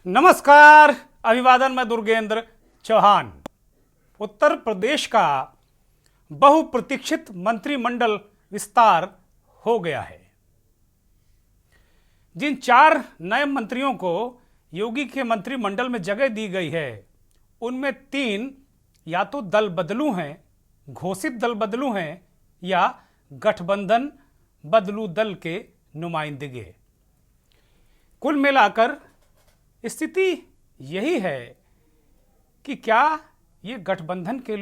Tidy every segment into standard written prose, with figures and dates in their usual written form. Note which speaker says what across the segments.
Speaker 1: नमस्कार, अभिवादन। मैं दुर्गेंद्र चौहान। उत्तर प्रदेश का बहुप्रतीक्षित मंत्रिमंडल विस्तार हो गया है। जिन 4 नए मंत्रियों को योगी के मंत्रिमंडल में जगह दी गई है, उनमें 3 या तो दल बदलू हैं, घोषित दल बदलू हैं, या गठबंधन बदलू दल के नुमाइंदगे। कुल मिलाकर स्थिति यही है कि क्या ये गठबंधन के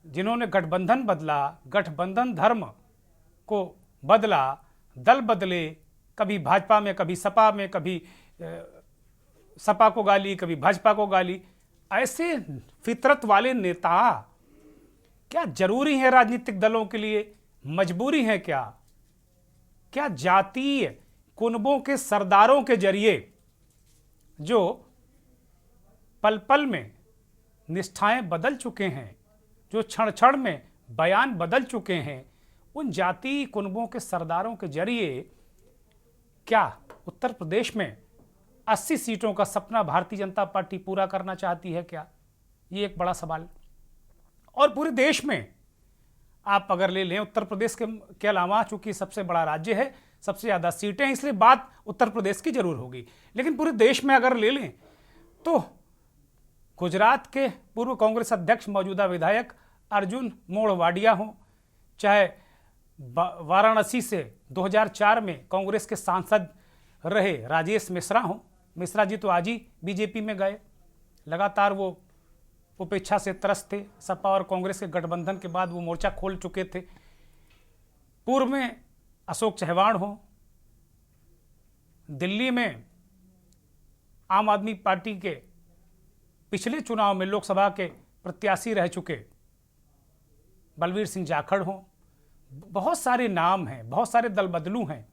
Speaker 1: जिन्होंने गठबंधन बदला, गठबंधन धर्म को बदला, दल बदले, कभी भाजपा में, कभी सपा में, कभी सपा को गाली, कभी भाजपा को गाली, ऐसे फितरत वाले नेता क्या जरूरी है राजनीतिक दलों के लिए? मजबूरी है क्या? क्या जातीय कुनबों के सरदारों के जरिए जो पल पल में निष्ठाएं बदल चुके हैं, जो क्षण क्षण में बयान बदल चुके हैं, उन जातीय कुनबों के सरदारों के जरिए क्या उत्तर प्रदेश में 80 सीटों का सपना भारतीय जनता पार्टी पूरा करना चाहती है क्या? ये एक बड़ा सवाल। और पूरे देश में आप अगर ले लें, उत्तर प्रदेश के अलावा, चूंकि सबसे बड़ा राज्य है, सबसे ज़्यादा सीटें हैं, इसलिए बात उत्तर प्रदेश की जरूर होगी, लेकिन पूरे देश में अगर ले लें तो गुजरात के पूर्व कांग्रेस अध्यक्ष, मौजूदा विधायक अर्जुन मोढ़वाडिया हों, चाहे वाराणसी से 2004 में कांग्रेस के सांसद रहे राजेश मिश्रा हों। मिश्रा जी तो आज ही बीजेपी में गए, लगातार वो उपेक्षा से त्रस्त थे। सपा और कांग्रेस के गठबंधन के बाद वो मोर्चा खोल चुके थे। पूर्व में अशोक चव्हाण हो, दिल्ली में आम आदमी पार्टी के पिछले चुनाव में लोकसभा के प्रत्याशी रह चुके बलवीर सिंह जाखड़ हो। बहुत सारे नाम हैं, बहुत सारे दल बदलू हैं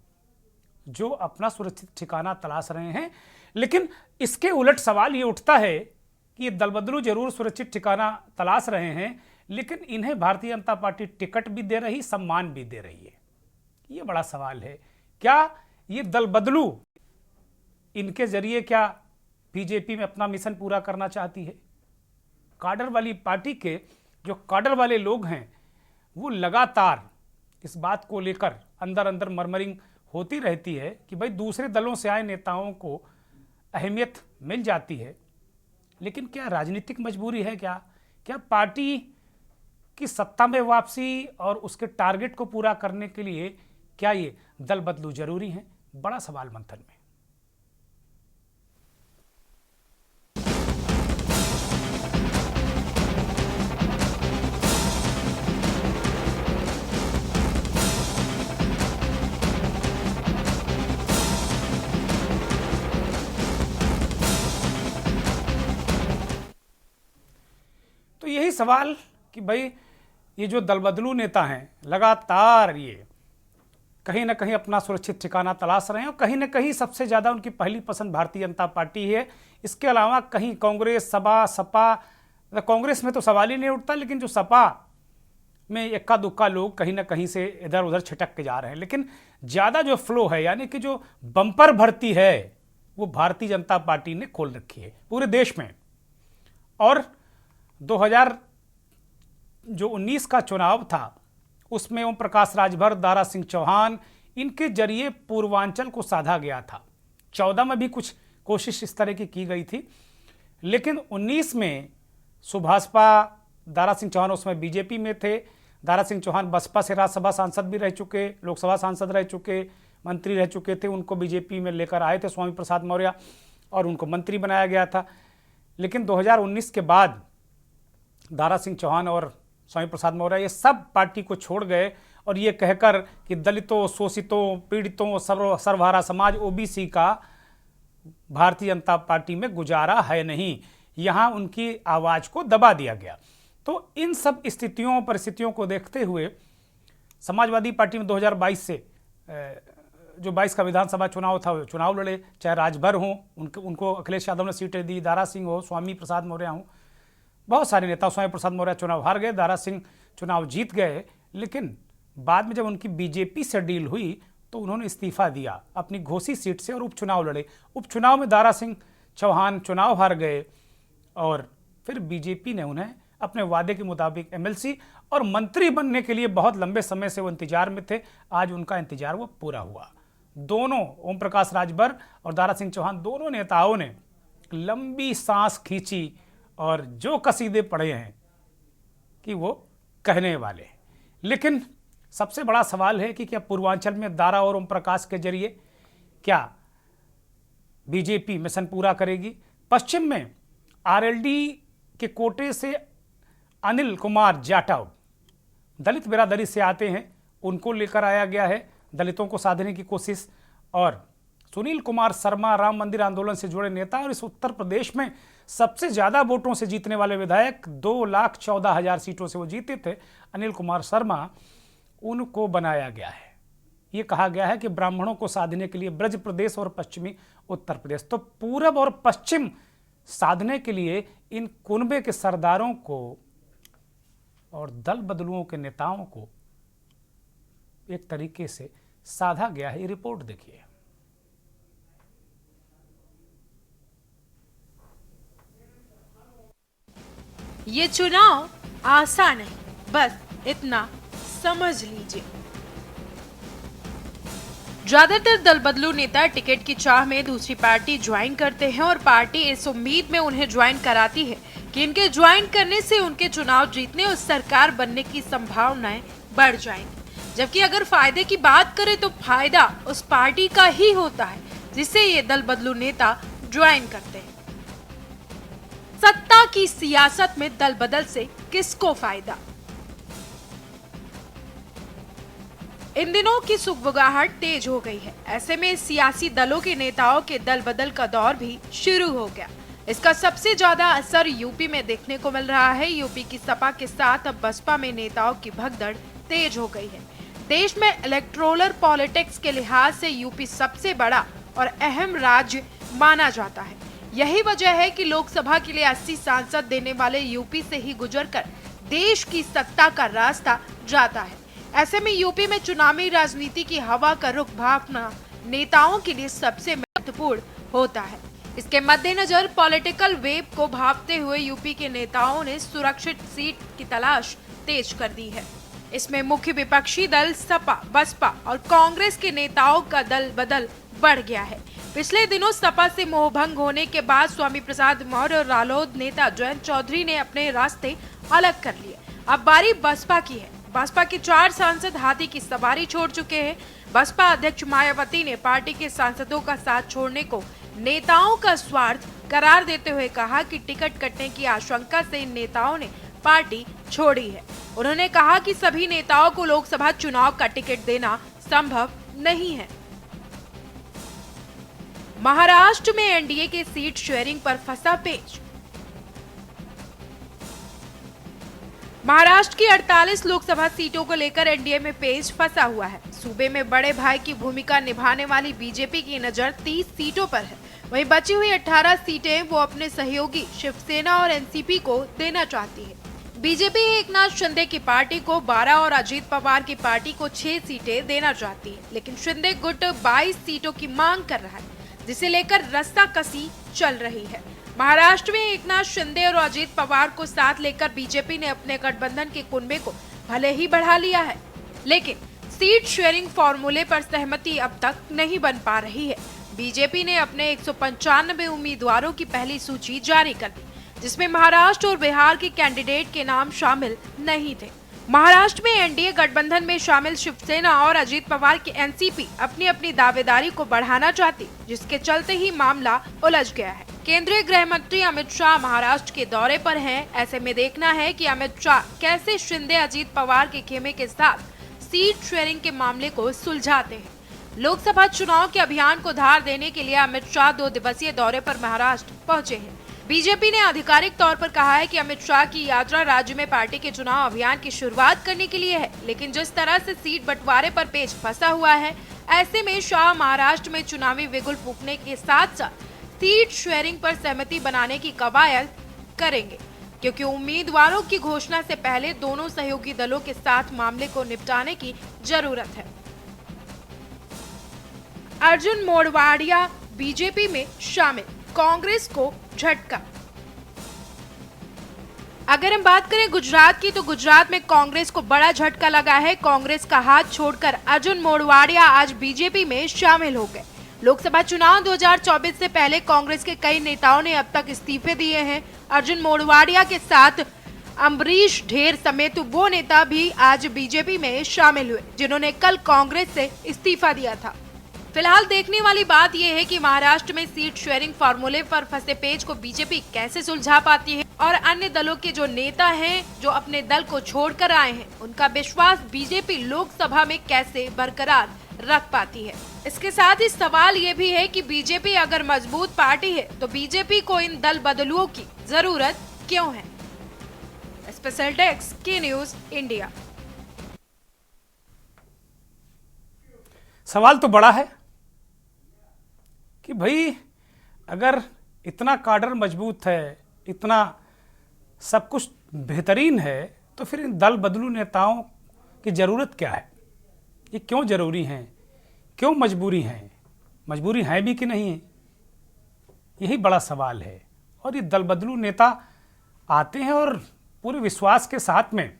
Speaker 1: जो अपना सुरक्षित ठिकाना तलाश रहे हैं। लेकिन इसके उलट सवाल ये उठता है कि ये दल बदलू जरूर सुरक्षित ठिकाना तलाश रहे हैं, लेकिन इन्हें भारतीय जनता पार्टी टिकट भी दे रही, सम्मान भी दे रही है। ये बड़ा सवाल है। क्या ये दल बदलू इनके जरिए क्या बीजेपी में अपना मिशन पूरा करना चाहती है? काडर वाली पार्टी के जो काडर वाले लोग हैं, वो लगातार इस बात को लेकर अंदर अंदर मरमरिंग होती रहती है कि भाई दूसरे दलों से आए नेताओं को अहमियत मिल जाती है, लेकिन क्या राजनीतिक मजबूरी है? क्या पार्टी की सत्ता में वापसी और उसके टारगेट को पूरा करने के लिए क्या ये दल बदलू जरूरी है? बड़ा सवाल मंथन में। तो यही सवाल कि भाई ये जो दल बदलू नेता हैं, लगातार ये कहीं ना कहीं अपना सुरक्षित ठिकाना तलाश रहे हैं, और कहीं ना कहीं सबसे ज़्यादा उनकी पहली पसंद भारतीय जनता पार्टी है। इसके अलावा कहीं कांग्रेस, सपा, कांग्रेस में तो सवाल ही नहीं उठता, लेकिन जो सपा में इक्का दुक्का लोग कहीं ना कहीं से इधर उधर छिटक के जा रहे हैं। लेकिन ज़्यादा जो फ्लो है, यानी कि जो बम्पर भर्ती है, वो भारतीय जनता पार्टी ने खोल रखी है पूरे देश में। और 2019 का चुनाव था, उसमें ओम प्रकाश राजभर, दारा सिंह चौहान, इनके जरिए पूर्वांचल को साधा गया था। 14 में भी कुछ कोशिश इस तरह की गई थी, लेकिन 19 में सुभाषपा, दारा सिंह चौहान उसमें बीजेपी में थे। दारा सिंह चौहान बसपा से राज्यसभा सांसद भी रह चुके, लोकसभा सांसद रह चुके, मंत्री रह चुके थे। उनको बीजेपी में लेकर आए थे स्वामी प्रसाद मौर्य और उनको मंत्री बनाया गया था। लेकिन 2019 के बाद दारा सिंह चौहान और स्वामी प्रसाद मौर्य ये सब पार्टी को छोड़ गए, और ये कहकर कि दलितों, शोषितों, पीड़ितों, सर्वहारा समाज, ओबीसी का भारतीय जनता पार्टी में गुजारा है नहीं, यहाँ उनकी आवाज़ को दबा दिया गया। तो इन सब स्थितियों, परिस्थितियों को देखते हुए समाजवादी पार्टी में 2022 से जो 22 का विधानसभा चुनाव था, चुनाव लड़े, चाहे राजभर हों, उनको अखिलेश यादव ने सीटें दी, दारा सिंह हो, स्वामी प्रसाद मौर्य हों, बहुत सारे नेता। स्वामी प्रसाद मौर्य चुनाव हार गए, दारा सिंह चुनाव जीत गए, लेकिन बाद में जब उनकी बीजेपी से डील हुई तो उन्होंने इस्तीफा दिया अपनी घोसी सीट से और उपचुनाव लड़े। उपचुनाव में दारा सिंह चौहान चुनाव हार गए और फिर बीजेपी ने उन्हें अपने वादे के मुताबिक एमएलसी और मंत्री बनने के लिए बहुत लंबे समय से वो इंतजार में थे। आज उनका इंतजार वो पूरा हुआ। दोनों, ओम प्रकाश राजभर और दारा सिंह चौहान, दोनों नेताओं ने लंबी सांस खींची और जो कसीदे पढ़े हैं कि वो कहने वाले। लेकिन सबसे बड़ा सवाल है कि क्या पूर्वांचल में दारा और ओम प्रकाश के जरिए क्या बीजेपी मिशन पूरा करेगी? पश्चिम में आरएलडी के कोटे से अनिल कुमार जाटव दलित बिरादरी से आते हैं, उनको लेकर आया गया है, दलितों को साधने की कोशिश। और सुनील कुमार शर्मा राम मंदिर आंदोलन से जुड़े नेता और इस उत्तर प्रदेश में सबसे ज्यादा वोटों से जीतने वाले विधायक, 2,14,000 सीटों से वो जीते थे, अनिल कुमार शर्मा, उनको बनाया गया है। ये कहा गया है कि ब्राह्मणों को साधने के लिए ब्रज प्रदेश और पश्चिमी उत्तर प्रदेश, तो पूरब और पश्चिम साधने के लिए इन कुनबे के सरदारों को और दल बदलुओं के नेताओं को एक तरीके से साधा गया है। ये रिपोर्ट देखिए।
Speaker 2: ये चुनाव आसान है, बस इतना समझ लीजिए। ज्यादातर दल बदलू नेता टिकट की चाह में दूसरी पार्टी ज्वाइन करते हैं और पार्टी इस उम्मीद में उन्हें ज्वाइन कराती है कि इनके ज्वाइन करने से उनके चुनाव जीतने और सरकार बनने की संभावनाएं बढ़ जाएंगी। जबकि अगर फायदे की बात करें तो फायदा उस पार्टी का ही होता है जिसे ये दल बदलू नेता ज्वाइन करते हैं। सत्ता की सियासत में दल बदल से किसको फायदा? इन दिनों की सुगबुगाहट तेज हो गई है। ऐसे में सियासी दलों के नेताओं के दल बदल का दौर भी शुरू हो गया। इसका सबसे ज्यादा असर यूपी में देखने को मिल रहा है। यूपी की सपा के साथ अब बसपा में नेताओं की भगदड़ तेज हो गई है। देश में इलेक्टोरल पॉलिटिक्स के लिहाज से यूपी सबसे बड़ा और अहम राज्य माना जाता है। यही वजह है कि लोकसभा के लिए 80 सांसद देने वाले यूपी से ही गुजरकर देश की सत्ता का रास्ता जाता है। ऐसे में यूपी में चुनावी राजनीति की हवा का रुख भापना नेताओं के लिए सबसे महत्वपूर्ण होता है। इसके मद्देनजर पॉलिटिकल वेव को भापते हुए यूपी के नेताओं ने सुरक्षित सीट की तलाश तेज कर दी है। इसमें मुख्य विपक्षी दल सपा, बसपा और कांग्रेस के नेताओं का दल बदल बढ़ गया है। पिछले दिनों सपा से मोहभंग होने के बाद स्वामी प्रसाद मौर्य और रालोद नेता जयंत चौधरी ने अपने रास्ते अलग कर लिए। अब बारी बसपा की है। बसपा के 4 सांसद हाथी की सवारी छोड़ चुके हैं। बसपा अध्यक्ष मायावती ने पार्टी के सांसदों का साथ छोड़ने को नेताओं का स्वार्थ करार देते हुए कहा कि टिकट कटने की आशंका से इन नेताओं ने पार्टी छोड़ी है। उन्होंने कहा कि सभी नेताओं को लोकसभा चुनाव का टिकट देना संभव नहीं है। महाराष्ट्र में एनडीए के सीट शेयरिंग पर फंसा पेच। महाराष्ट्र की 48 लोकसभा सीटों को लेकर एनडीए में पेच फंसा हुआ है। सूबे में बड़े भाई की भूमिका निभाने वाली बीजेपी की नजर 30 सीटों पर है। वहीं बची हुई 18 सीटें वो अपने सहयोगी शिवसेना और एनसीपी को देना चाहती है। बीजेपी एकनाथ शिंदे की पार्टी को 12 और अजीत पवार की पार्टी को 6 सीटें देना चाहती है, लेकिन शिंदे गुट 22 सीटों की मांग कर रहा है, जिसे लेकर रस्साकसी चल रही है। महाराष्ट्र में एकनाथ शिंदे और अजीत पवार को साथ लेकर बीजेपी ने अपने गठबंधन के कुनबे को भले ही बढ़ा लिया है, लेकिन सीट शेयरिंग फॉर्मूले पर सहमति अब तक नहीं बन पा रही है। बीजेपी ने अपने 195 उम्मीदवारों की पहली सूची जारी कर दी, जिसमें महाराष्ट्र और बिहार के कैंडिडेट के नाम शामिल नहीं थे। महाराष्ट्र में एनडीए गठबंधन में शामिल शिवसेना और अजीत पवार की एनसीपी अपनी अपनी दावेदारी को बढ़ाना चाहती, जिसके चलते ही मामला उलझ गया है। केंद्रीय गृह मंत्री अमित शाह महाराष्ट्र के दौरे पर हैं। ऐसे में देखना है कि अमित शाह कैसे शिंदे अजीत पवार के खेमे के साथ सीट शेयरिंग के मामले को सुलझाते हैं। लोकसभा चुनाव के अभियान को धार देने के लिए अमित शाह 2 दिवसीय दौरे पर महाराष्ट्र पहुंचे हैं। बीजेपी ने आधिकारिक तौर पर कहा है कि अमित शाह की यात्रा राज्य में पार्टी के चुनाव अभियान की शुरुआत करने के लिए है, लेकिन जिस तरह से सीट बंटवारे पर पेच फंसा हुआ है, ऐसे में शाह महाराष्ट्र में चुनावी बिगुल फूंकने के साथ साथ सीट शेयरिंग पर सहमति बनाने की कवायद करेंगे, क्योंकि उम्मीदवारों की घोषणा से पहले दोनों सहयोगी दलों के साथ मामले को निपटाने की जरूरत है। अर्जुन मोढवाडिया बीजेपी में शामिल। कांग्रेस को झटका। अगर हम बात करें गुजरात की, तो गुजरात में कांग्रेस को बड़ा झटका लगा है। कांग्रेस का हाथ छोड़कर अर्जुन मोढवाडिया आज बीजेपी में शामिल हो गए। लोकसभा चुनाव 2024 से पहले कांग्रेस के कई नेताओं ने अब तक इस्तीफे दिए हैं। अर्जुन मोढवाडिया के साथ अम्बरीश ढेर समेत वो नेता भी आज बीजेपी में शामिल हुए जिन्होंने कल कांग्रेस से इस्तीफा दिया था। फिलहाल देखने वाली बात यह है कि महाराष्ट्र में सीट शेयरिंग फार्मूले पर फंसे पेच को बीजेपी कैसे सुलझा पाती है और अन्य दलों के जो नेता हैं जो अपने दल को छोड़कर आए हैं उनका विश्वास बीजेपी लोकसभा में कैसे बरकरार रख पाती है। इसके साथ ही सवाल ये भी है कि बीजेपी अगर मजबूत पार्टी है तो बीजेपी को इन दल बदलुओं की जरूरत क्यों है। स्पेशल डेस्क की न्यूज इंडिया।
Speaker 1: सवाल तो बड़ा है कि भाई अगर इतना काडर मजबूत है, इतना सब कुछ बेहतरीन है, तो फिर इन दल बदलू नेताओं की ज़रूरत क्या है? ये क्यों ज़रूरी हैं? क्यों मजबूरी हैं? मजबूरी है भी कि नहीं है? यही बड़ा सवाल है। और ये दल बदलू नेता आते हैं और पूरे विश्वास के साथ में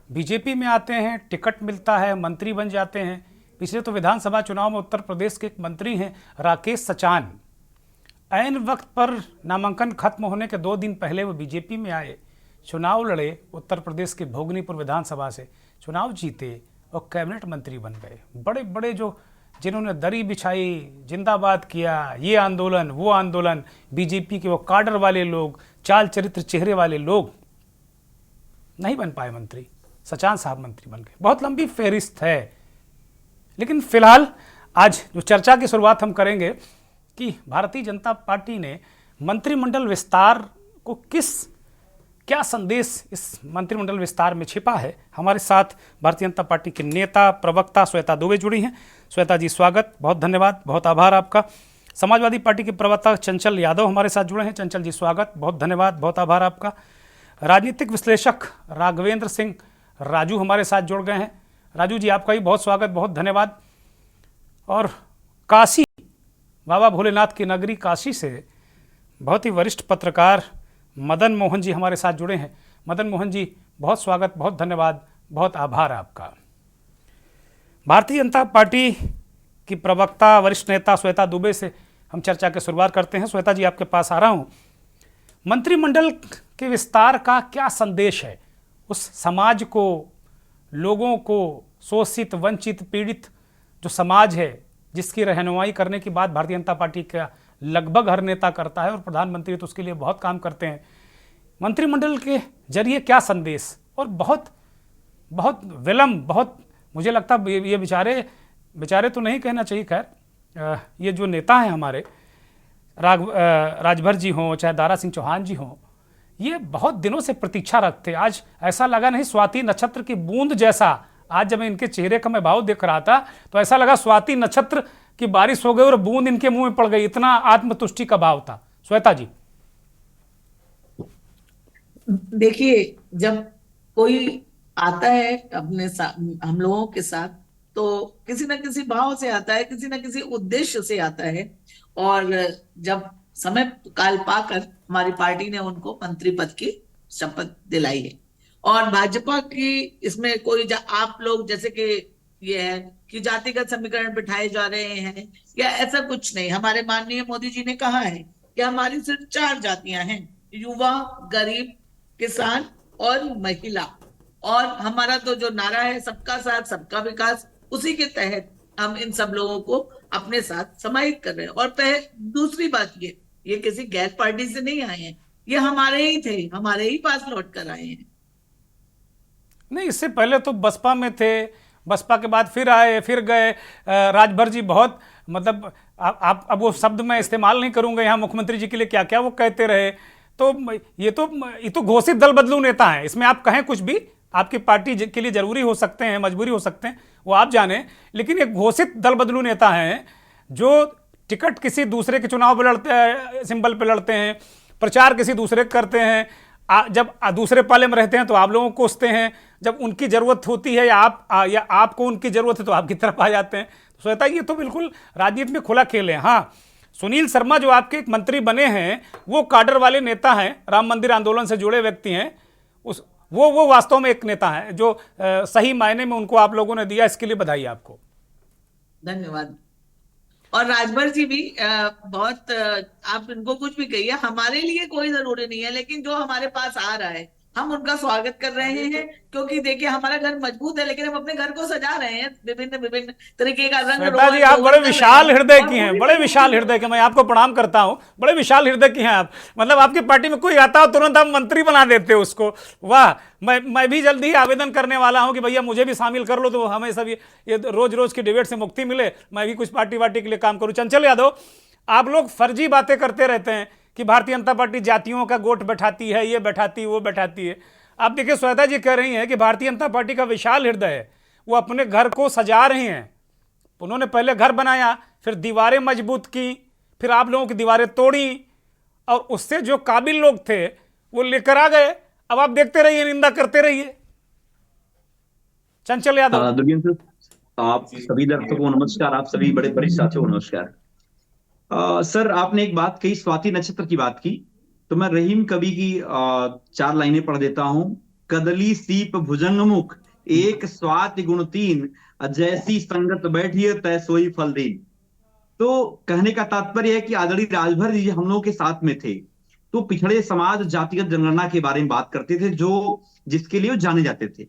Speaker 1: बीजेपी में आते हैं, टिकट मिलता है, मंत्री बन जाते हैं। पिछले तो विधानसभा चुनाव में उत्तर प्रदेश के एक मंत्री हैं राकेश सचान, ऐन वक्त पर नामांकन खत्म होने के 2 दिन पहले वो बीजेपी में आए, चुनाव लड़े, उत्तर प्रदेश के भोगनीपुर विधानसभा से चुनाव जीते और कैबिनेट मंत्री बन गए। बड़े बड़े जो जिन्होंने दरी बिछाई, जिंदाबाद किया, ये आंदोलन वो आंदोलन, बीजेपी के वो काडर वाले लोग, चाल चरित्र चेहरे वाले लोग नहीं बन पाए मंत्री। सचान साहब मंत्री बन गए। बहुत लंबी फहरिस्त है, लेकिन फिलहाल आज जो चर्चा की शुरुआत हम करेंगे कि भारतीय जनता पार्टी ने मंत्रिमंडल विस्तार को क्या संदेश इस मंत्रिमंडल विस्तार में छिपा है। हमारे साथ भारतीय जनता पार्टी के नेता प्रवक्ता श्वेता दुबे जुड़ी हैं। श्वेता जी स्वागत, बहुत धन्यवाद, बहुत आभार आपका। समाजवादी पार्टी के प्रवक्ता चंचल यादव हमारे साथ जुड़े हैं। चंचल जी स्वागत, बहुत धन्यवाद, बहुत आभार आपका। राजनीतिक विश्लेषक राघवेंद्र सिंह राजू हमारे साथ जुड़ गए हैं। राजू जी आपका भी बहुत स्वागत, बहुत धन्यवाद। और काशी, बाबा भोलेनाथ की नगरी काशी से बहुत ही वरिष्ठ पत्रकार मदन मोहन जी हमारे साथ जुड़े हैं। मदन मोहन जी बहुत स्वागत, बहुत धन्यवाद, बहुत आभार आपका। भारतीय जनता पार्टी की प्रवक्ता वरिष्ठ नेता श्वेता दुबे से हम चर्चा की शुरुआत करते हैं। श्वेता जी आपके पास आ रहा हूँ। मंत्रिमंडल के विस्तार का क्या संदेश है उस समाज को, लोगों को, शोषित वंचित पीड़ित जो समाज है जिसकी रहनुमाई करने की बात भारतीय जनता पार्टी का लगभग हर नेता करता है और प्रधानमंत्री तो उसके लिए बहुत काम करते हैं। मंत्रिमंडल के जरिए क्या संदेश, और बहुत बहुत विलम्ब, बहुत मुझे लगता है ये बेचारे तो नहीं कहना चाहिए, खैर ये जो नेता हैं हमारे राजभर जी हों चाहे दारा सिंह चौहान जी हों, ये बहुत दिनों से प्रतीक्षा रखते। आज ऐसा लगा नहीं स्वाति नक्षत्र की बूंद जैसा, आज जब इनके चेहरे का मैं भाव देख रहा था तो ऐसा लगा स्वाति नक्षत्र की बारिश हो गई और बूंद इनके मुंह में पड़ गई, इतना आत्मतुष्टि का भाव था। श्वेता जी
Speaker 3: देखिए, जब कोई आता है अपने हम लोगों के साथ तो किसी ना किसी भाव से आता है, किसी ना किसी उद्देश्य से आता है। और जब समय काल पाकर हमारी पार्टी ने उनको मंत्री पद की शपथ दिलाई है। और भाजपा की इसमें कोई आप लोग जैसे कि ये है कि जातिगत समीकरण बिठाए जा रहे हैं या ऐसा कुछ नहीं। हमारे माननीय मोदी जी ने कहा है कि हमारी सिर्फ 4 जातियां हैं, युवा, गरीब, किसान और महिला। और हमारा तो जो नारा है सबका साथ सबका विकास, उसी के तहत हम इन सब लोगों को अपने साथ समाहित कर रहे हैं। और दूसरी बात ये किसी गैर पार्टी से नहीं आए हैं, ये हमारे ही थे, हमारे ही पास लौट कर आए हैं।
Speaker 1: नहीं, इससे पहले तो बसपा में थे, बसपा के बाद फिर आए, फिर गए। राजभर जी बहुत, मतलब आप अब वो शब्द मैं इस्तेमाल नहीं करूंगा यहाँ, मुख्यमंत्री जी के लिए क्या क्या वो कहते रहे। तो ये तो घोषित दल बदलू नेता हैं, इसमें आप कहें कुछ भी, आपकी पार्टी के लिए जरूरी हो सकते हैं, मजबूरी हो सकते हैं, वो आप जाने, लेकिन एक घोषित दल बदलू नेता हैं जो टिकट किसी दूसरे के चुनाव पर लड़ते हैं, सिंबल पर लड़ते हैं, प्रचार किसी दूसरे करते हैं, जब दूसरे पाले में रहते हैं तो आप लोगों को कोसते हैं, जब उनकी ज़रूरत होती है या आपको उनकी ज़रूरत है तो आपकी तरफ आ जाते हैं। श्वेता, ये तो बिल्कुल राजनीति में खुला खेल है। हाँ, सुनील शर्मा जो आपके एक मंत्री बने हैं, वो काडर वाले नेता हैं, राम मंदिर आंदोलन से जुड़े व्यक्ति हैं। उस वो वास्तव में एक नेता है जो सही मायने में उनको आप लोगों ने दिया, इसके लिए बधाई आपको।
Speaker 3: धन्यवाद। और राजभर जी भी बहुत आप इनको कुछ भी कहिए, हमारे लिए कोई जरूरी नहीं है, लेकिन जो हमारे पास आ रहा है हम उनका स्वागत कर रहे हैं, क्योंकि देखिए हमारा घर मजबूत है, लेकिन हम अपने घर को सजा रहे हैं विभिन्न विभिन्न तरीके का रंग
Speaker 1: श्वेता जी, आप बड़े विशाल हृदय की हैं, बड़े विशाल हृदय के, मैं आपको प्रणाम करता हूं, बड़े विशाल हृदय की हैं आप। मतलब आपकी पार्टी में कोई आता हो तुरंत आप मंत्री बना देते हो उसको, वाह। मैं भी जल्दी ही आवेदन करने वाला हूं कि भैया मुझे भी शामिल कर लो, तो हमें सब ये रोज रोज की डिबेट से मुक्ति मिले, मैं भी कुछ पार्टी वार्टी के लिए काम करूं। चंचल यादव, आप लोग फर्जी बातें करते रहते हैं कि भारतीय जनता पार्टी जातियों का गोट बैठाती है, ये बैठाती वो बैठाती है। आप देखिए, श्वेता जी कह रही हैं कि भारतीय जनता पार्टी का विशाल हृदय है, वो अपने घर को सजा रही हैं। उन्होंने पहले घर बनाया, फिर दीवारें मजबूत की, फिर आप लोगों की दीवारें तोड़ी, और उससे जो काबिल लोग थे वो लेकर आ गए। अब आप देखते रहिए, निंदा करते रहिए। चंचल यादव।
Speaker 4: दुर्गेंद्र सर, आप सभी दर्शकों को नमस्कार, आप सभी बड़े बड़े साथियों को नमस्कार। सर, आपने एक बात कही, स्वाति नक्षत्र की बात की, तो मैं रहीम कवि की 4 लाइनें पढ़ देता हूं। कदली सीप भुजंगमुख, एक स्वाति गुण तीन, जैसी संगत बैठिए तय सोई फल दीन। तो कहने का तात्पर्य है कि आदरणीय राजभर जी हम लोगों के साथ में थे, तो पिछड़े समाज जातिगत जनगणना के बारे में बात करते थे, जो जिसके लिए वो जाने जाते थे,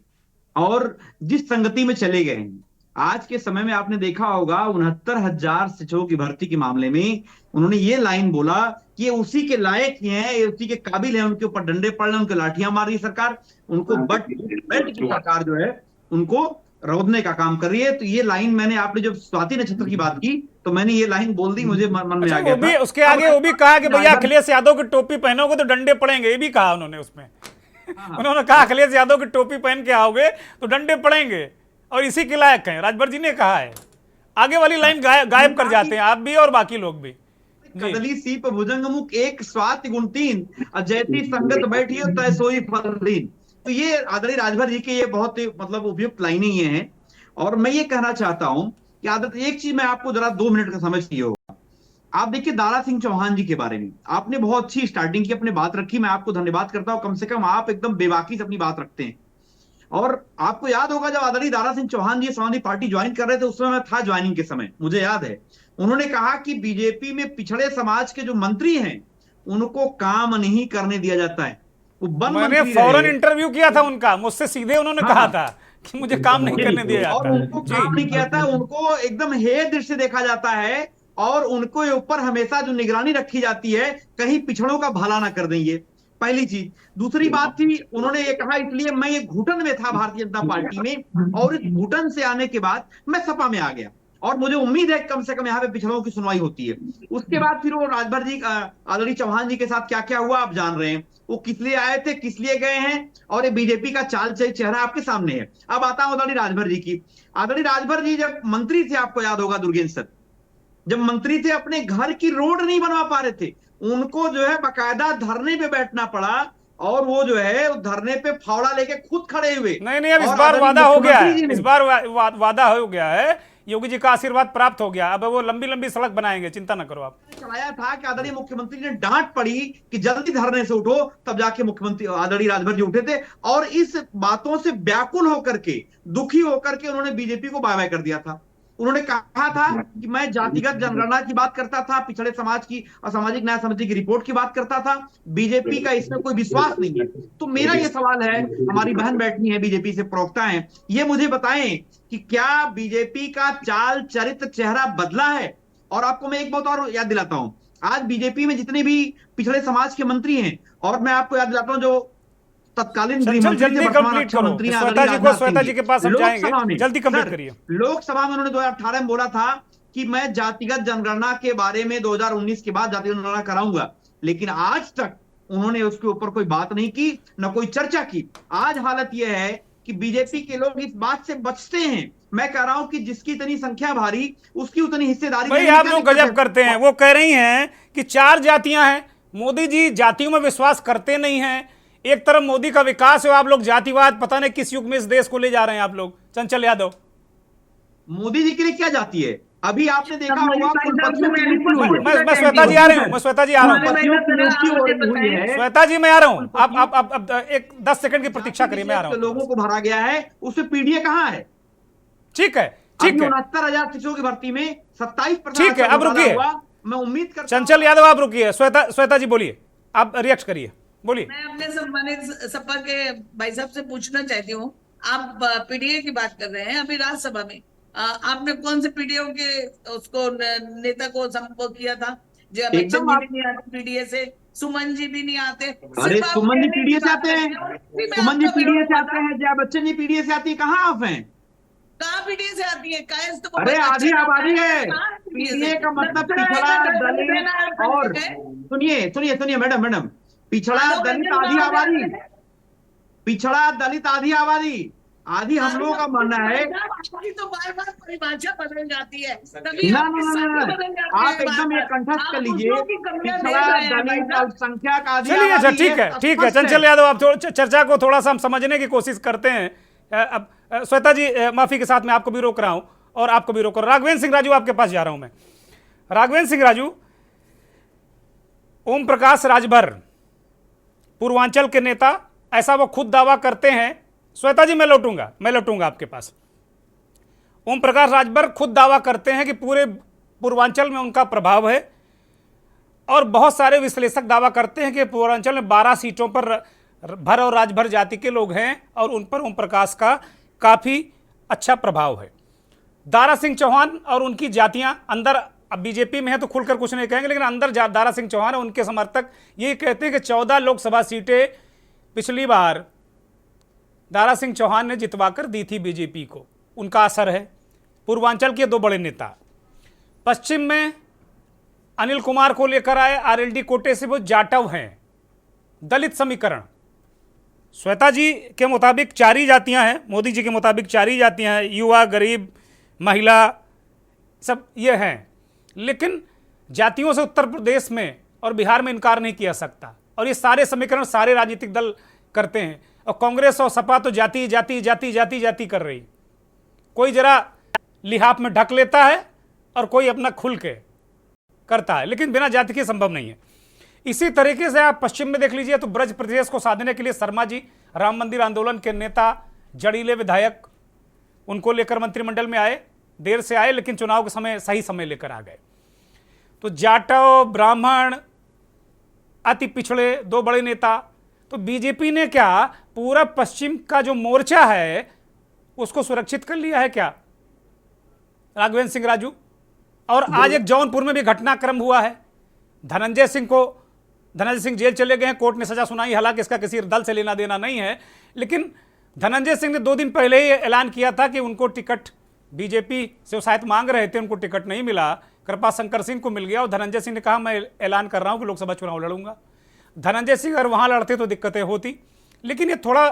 Speaker 4: और जिस संगति में चले गए हैं। आज के समय में आपने देखा होगा 69,000 शिक्षकों की भर्ती के मामले में उन्होंने ये लाइन बोला कि ये उसी के लायक ही हैं, ये उसी के काबिल हैं, उनके ऊपर डंडे पड़ रहे हैं, उनको लाठियां मार रही सरकार, उनको बेल्ट की सरकार जो है उनको रौदने का काम कर रही है। तो ये लाइन मैंने, आपने जब स्वाति नक्षत्र की बात की तो मैंने ये लाइन बोल दी, मुझे मन में आ गया था।
Speaker 1: उसके आगे वो भी कहा कि भैया अखिलेश यादव की टोपी पहनोगे तो डंडे पड़ेंगे, ये भी कहा उन्होंने उसमें। उन्होंने कहा अखिलेश यादव की टोपी पहन के आओगे तो डंडे पड़ेंगे, और इसी के लायक हैं, राजभर जी ने कहा है। आगे वाली लाइन गायब कर जाते हैं आप भी और बाकी लोग भी।
Speaker 4: कदली सीप भुजंगमुख, एक स्वाति गुण तीन, जैसी संगत बैठी हो तय सोई फल दीन। तो ये आदरणीय राजभर जी के ये बहुत मतलब उपयुक्त लाइनें ये हैं। और मैं ये कहना चाहता हूं कि एक चीज मैं आपको जरा 2 मिनट का समय चाहिए होगा। आप देखिए दारा सिंह चौहान जी के बारे में आपने बहुत अच्छी स्टार्टिंग की, अपने बात रखी, मैं आपको धन्यवाद करता हूं। कम से कम आप एकदम बेबाकी से अपनी बात रखते हैं। और आपको याद होगा जब आदरणीय दारा सिंह चौहान जी समाजवादी पार्टी ज्वाइन कर रहे थे, उस समय मैं था ज्वाइनिंग के समय, मुझे याद है उन्होंने कहा कि बीजेपी में पिछड़े समाज के जो मंत्री हैं उनको काम नहीं करने दिया जाता है। वो
Speaker 1: मैंने फौरन इंटरव्यू किया था उनका, मुझसे सीधे उन्होंने कहा था कि मुझे काम नहीं करने दिया जाता,
Speaker 4: और उनको काम नहीं किया था, उनको एकदम हे दृष्टि से देखा जाता है, और उनको ऊपर हमेशा जो निगरानी रखी जाती है कहीं पिछड़ों का भला ना कर देंगे। पहली चीज। दूसरी बात थी, उन्होंने ये कहा इसलिए मैं ये घुटन में था भारतीय जनता पार्टी में, और इस घुटन से आने के बाद मैं सपा में आ गया, और मुझे उम्मीद है कम से कम यहाँ पे पिछड़ों की सुनवाई होती है। उसके बाद फिर वो राजभर जी आदरणीय चौहान जी के साथ क्या क्या हुआ आप जान रहे हैं, वो किस लिए आए थे, किस लिए गए हैं, और ये बीजेपी का चाल चेहरा आपके सामने है। अब आता हूं आदरणीय राजभर जी की। आदरणीय राजभर जी जब मंत्री थे, आपको याद होगा दुर्गेंद्र सर, जब मंत्री थे अपने घर की रोड नहीं बनवा पा रहे थे, उनको जो है बाकायदा धरने पे बैठना पड़ा, और वो जो है धरने पे फावड़ा लेके खुद खड़े हुए।
Speaker 1: नहीं, अब इस बार वादा हो गया है, इस बार वादा हो गया है, योगी जी का आशीर्वाद प्राप्त हो गया, अब वो लंबी लंबी सड़क बनाएंगे, चिंता न करो आप।
Speaker 4: चलाया था कि आदरणीय मुख्यमंत्री ने डांट पड़ी कि जल्दी धरने से उठो, तब जाके मुख्यमंत्री आदरणीय राजभर जी उठे थे, और इस बातों से व्याकुल होकर के, दुखी होकर के उन्होंने बीजेपी को बाय बाय कर दिया था। उन्होंने कहा था कि मैं जातिगत जनगणना की बात करता था, पिछड़े समाज की असामाजिक न्याय समिति की रिपोर्ट की बात करता था, बीजेपी का इसमें कोई विश्वास नहीं है। तो मेरा ये सवाल है, हमारी बहन बैठी है बीजेपी से प्रवक्ता है, ये मुझे बताएं कि क्या बीजेपी का चाल चरित्र चेहरा बदला है? और आपको मैं एक बात और याद दिलाता हूं, आज बीजेपी में जितने भी पिछड़े समाज के मंत्री हैं, और मैं आपको याद दिलाता हूं जो तत्कालीन
Speaker 1: जल्दी कंप्लीट करो, श्वेता जी के पास हम जाएंगे, जल्दी कंप्लीट करिए।
Speaker 4: लोकसभा में उन्होंने 2018 में बोला था कि मैं जातिगत जनगणना के बारे में 2019 के बाद जातिगत जनगणना कराऊंगा, लेकिन आज तक उन्होंने उसके ऊपर कोई बात नहीं की, न कोई चर्चा की। आज हालत यह है कि बीजेपी के लोग इस बात से बचते हैं। मैं कह रहा हूं कि जिसकी इतनी संख्या भारी उसकी उतनी हिस्सेदारी।
Speaker 1: भाई आप लोग गजब करते हैं, वो कह रही हैं कि 4 जातियां हैं, मोदी जी जातियों में विश्वास करते नहीं हैं, एक तरफ मोदी का विकास है, आप लोग जातिवाद पता नहीं किस युग में इस देश को ले जा रहे हैं आप लोग। चंचल यादव,
Speaker 4: मोदी जी के लिए क्या जाति है? अभी आपने देखा
Speaker 3: हमारी
Speaker 4: होगा
Speaker 3: भाई साहब
Speaker 4: कुलपतियों
Speaker 3: से
Speaker 4: की
Speaker 3: मैं भी
Speaker 4: नियुक्ति हुई है।
Speaker 1: मैं श्वेता जी आ रही हूँ, मैं श्वेता जी आ रहा हूँ,
Speaker 4: कुलपतियों की नियुक्ति हुई है।
Speaker 1: श्वेता जी मैं आ रहा हूँ, आप एक 10 सेकंड की प्रतीक्षा करिए, मैं आ रहा हूँ।
Speaker 4: लोगों को भरा गया है, उसमें पीडीए कहाँ है?
Speaker 1: ठीक है,
Speaker 4: अभी
Speaker 1: ठीक है,
Speaker 4: 69,000 शिक्षकों की भर्ती में 27%
Speaker 1: ठीक है, अब रुकिए।
Speaker 4: हुआ। मैं उम्मीद करता हूं
Speaker 1: चंचल यादव आप रुकिए, श्वेता जी बोलिए, आप रिएक्ट करिए, बोलिए।
Speaker 3: मैं अपने सम्मानित सपा के भाई साहब से पूछना चाहती हूँ, आप पीडीए की बात कर रहे हैं अभी राज्यसभा में, आपने कौन से पीडीए के उसको नेता को संपर्क किया था? जो बच्चन
Speaker 4: एकदम
Speaker 3: जी
Speaker 4: आप,
Speaker 3: भी नहीं आते पीडीए से, सुमन जी भी नहीं आते,
Speaker 4: अरे
Speaker 3: सिर्फ आप
Speaker 4: सुमन जी
Speaker 3: कहने की
Speaker 4: पीडीए से
Speaker 3: बात
Speaker 4: आते हैं,
Speaker 3: करते हो। उसी में
Speaker 4: सुमन जी
Speaker 3: आपका
Speaker 4: पीडीए
Speaker 3: विरोध
Speaker 4: से
Speaker 3: हुआ
Speaker 4: आते
Speaker 3: था।
Speaker 4: हैं, जया बच्चन जी पीडीए से आती है, कहाँ आप हैं?
Speaker 3: कहाँ पीडीए से आती है? कायस्थ को
Speaker 4: अरे
Speaker 3: अच्छा
Speaker 4: आधी
Speaker 3: लगता
Speaker 4: आबादी है।
Speaker 3: कहाँ PDA से?
Speaker 4: पीडीए का मतलब
Speaker 3: लगता है
Speaker 4: पिछड़ा
Speaker 3: अगर दलित
Speaker 4: दलित
Speaker 3: है,
Speaker 4: और
Speaker 3: है।
Speaker 4: सुनिए सुनिए सुनिए मैडम, पिछड़ा
Speaker 3: आलोक
Speaker 4: दलित
Speaker 3: रंजन
Speaker 4: आधी
Speaker 3: कहाँ से
Speaker 4: आबादी,
Speaker 3: आते हैं?
Speaker 4: पिछड़ा दलित आधी आबादी, आधी हम लोगों का मानना है।
Speaker 3: आपकी तो बार बार परिभाषा बदल जाती है, तभी
Speaker 4: ना
Speaker 3: आपकी
Speaker 4: ना ना
Speaker 3: साथी
Speaker 4: ना,
Speaker 3: बदल जाती
Speaker 4: आप
Speaker 3: है
Speaker 4: एकदम ये
Speaker 3: बार-बार।
Speaker 4: कंठस्थ कर
Speaker 3: आप
Speaker 4: लीजिए,
Speaker 3: दूसरों की कमियां देख
Speaker 4: पिछड़ा
Speaker 3: रहे हैं भाई
Speaker 4: दलित
Speaker 3: साहब।
Speaker 4: अल्पसंख्यक आधी
Speaker 1: चलिए, अच्छा
Speaker 4: आबादी,
Speaker 1: ठीक है, ठीक है,
Speaker 4: स्पष्ट
Speaker 1: चंचल यादव आप चर्चा को थोड़ा सा हम समझने की कोशिश करते हैं। अब श्वेता जी माफी के साथ मैं आपको भी रोक रहा हूं और आपको भी रोक रहा हूं। राघवेंद्र सिंह राजू आपके पास जा रहा हूं मैं। राघवेंद्र सिंह राजू, ओम प्रकाश राजभर पूर्वांचल के नेता, ऐसा वो खुद दावा करते हैं। श्वेता जी मैं लौटूंगा आपके पास। ओम प्रकाश राजभर खुद दावा करते हैं कि पूरे पूर्वांचल में उनका प्रभाव है और बहुत सारे विश्लेषक दावा करते हैं कि पूर्वांचल में 12 सीटों पर भर और राजभर जाति के लोग हैं और उन पर ओम प्रकाश का काफ़ी अच्छा प्रभाव है। दारा सिंह चौहान और उनकी जातियां अंदर, अब बीजेपी में है तो खुलकर कुछ नहीं कहेंगे, लेकिन अंदर दारा सिंह चौहान और उनके समर्थक ये कहते हैं कि 14 लोकसभा सीटें पिछली बार दारा सिंह चौहान ने जितवाकर दी थी बीजेपी को, उनका असर है। पूर्वांचल के 2 बड़े नेता पश्चिम में अनिल कुमार को लेकर आए, आरएलडी कोटे से वो जाटव हैं, दलित समीकरण। श्वेता जी के मुताबिक 4 ही जातियां हैं, मोदी जी के मुताबिक 4 ही जातियां हैं, युवा, गरीब, महिला, सब ये हैं। लेकिन जातियों से उत्तर प्रदेश में और बिहार में इनकार नहीं किया सकता, और ये सारे समीकरण सारे राजनीतिक दल करते हैं। और कांग्रेस और सपा तो जाति जाति जाति जाति जाति कर रही, कोई जरा लिहाफ में ढक लेता है और कोई अपना खुल के करता है, लेकिन बिना जाति के संभव नहीं है। इसी तरीके से आप पश्चिम में देख लीजिए तो ब्रज प्रदेश को साधने के लिए शर्मा जी, राम मंदिर आंदोलन के नेता, जड़ीले विधायक, उनको लेकर मंत्रिमंडल में आए, देर से आए लेकिन चुनाव के समय सही समय लेकर आ गए। तो जाटव, ब्राह्मण, अति पिछड़े 2 बड़े नेता। तो बीजेपी ने क्या पूरा पश्चिम का जो मोर्चा है उसको सुरक्षित कर लिया है क्या, राघवेंद्र सिंह राजू? और आज एक जौनपुर में भी घटनाक्रम हुआ है, धनंजय सिंह जेल चले गए हैं, कोर्ट ने सजा सुनाई, हालांकि इसका किसी दल से लेना देना नहीं है, लेकिन धनंजय सिंह ने 2 दिन पहले ही ऐलान किया था कि उनको टिकट, बीजेपी से शायद मांग रहे थे, उनको टिकट नहीं मिला, कृपा शंकर सिंह को मिल गया, और धनंजय सिंह ने कहा मैं ऐलान कर रहा हूं कि लोकसभा चुनाव लड़ूंगा। धनंजय सिंह अगर वहां लड़ते तो दिक्कतें होती, लेकिन ये थोड़ा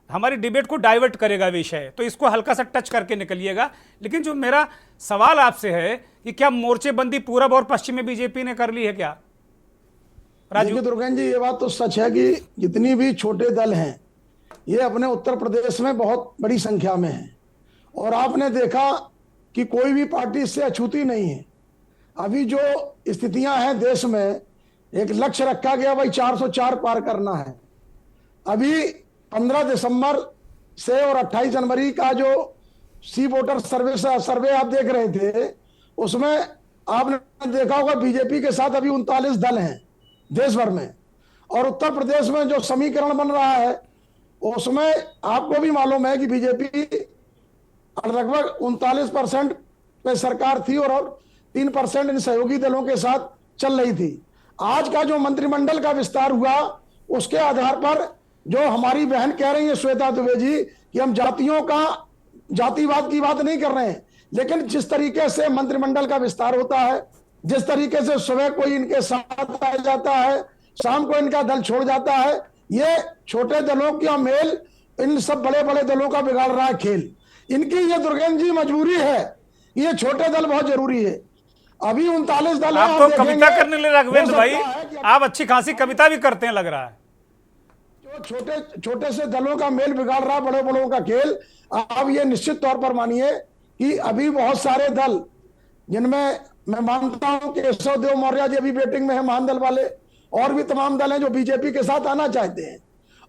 Speaker 1: हमारी डिबेट को डाइवर्ट करेगा विषय, तो इसको हल्का सा टच करके निकलिएगा। लेकिन जो मेरा सवाल आपसे है कि क्या मोर्चेबंदी पूरब और पश्चिम में बीजेपी ने कर ली है क्या, राजू?
Speaker 5: देखिए दुर्गेन जी, ये बात तो सच है कि जितनी भी छोटे दल हैं ये अपने उत्तर प्रदेश में बहुत बड़ी संख्या में हैं, और आपने देखा कि कोई भी पार्टी इससे अछूती नहीं है। अभी जो स्थितियां हैं देश में, एक लक्ष्य रखा गया भाई 404 पार करना है। अभी 15 दिसंबर से और 28 जनवरी का जो सी वोटर सर्वे आप देख रहे थे, उसमें आपने देखा होगा बीजेपी के साथ अभी 39 दल हैं देश भर में, और उत्तर प्रदेश में जो समीकरण बन रहा है उसमें आपको भी मालूम है कि बीजेपी लगभग 39% पे सरकार थी और 3% इन सहयोगी दलों के साथ चल रही थी। आज का जो मंत्रिमंडल का विस्तार हुआ उसके आधार पर जो हमारी बहन कह रही है श्वेता दुबे जी कि हम जातिवाद की बात नहीं कर रहे हैं, लेकिन जिस तरीके से मंत्रिमंडल का विस्तार होता है, जिस तरीके से सुबह कोई इनके साथ आ जाता है, शाम को इनका दल छोड़ जाता है, ये छोटे दलों का मेल इन सब बड़े बड़े दलों का बिगाड़ रहा है खेल। इनकी ये दुर्गेन्द्र जी मजबूरी है, ये छोटे दल बहुत जरूरी है। अभी 39 दल
Speaker 1: आप तो कविता करने लगे राघवेंद्र भाई, आप अच्छी खासी कविता भी करते हैं लग रहा है।
Speaker 5: जो छोटे छोटे से दलों का मेल बिगाड़ रहा है, बड़े बड़ों का खेल। अब ये निश्चित तौर पर मानिए कि अभी बहुत सारे दल जिनमें मैं मानता हूं कि केशव देव मौर्य जी अभी वेटिंग में है, महान दल वाले, और भी तमाम दल हैं जो बीजेपी के साथ आना चाहते हैं।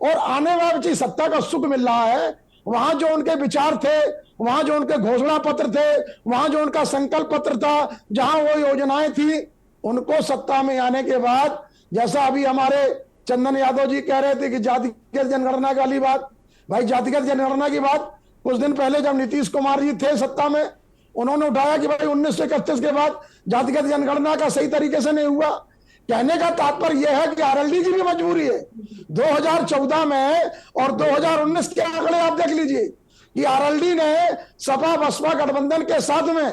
Speaker 5: और आने वाली सत्ता का सुख मिल रहा है, वहां जो उनके विचार थे, वहां जो उनके घोषणा पत्र थे, वहां जो उनका संकल्प पत्र था, जहां वो योजनाएं थी, उनको सत्ता में आने के बाद, जैसा अभी हमारे चंदन यादव जी कह रहे थे कि जातिगत जनगणना वाली बात, भाई जातिगत जनगणना की बात कुछ दिन पहले जब नीतीश कुमार जी थे सत्ता में, उन्होंने उठाया कि भाई 1931 के बाद जातिगत जनगणना का सही तरीके से नहीं हुआ। कहने का तात्पर्य यह है कि आरएलडी की भी मजबूरी है। 2014 में और 2019 के आंकड़े आप देख लीजिए कि आरएलडी ने सपा बसपा गठबंधन के साथ में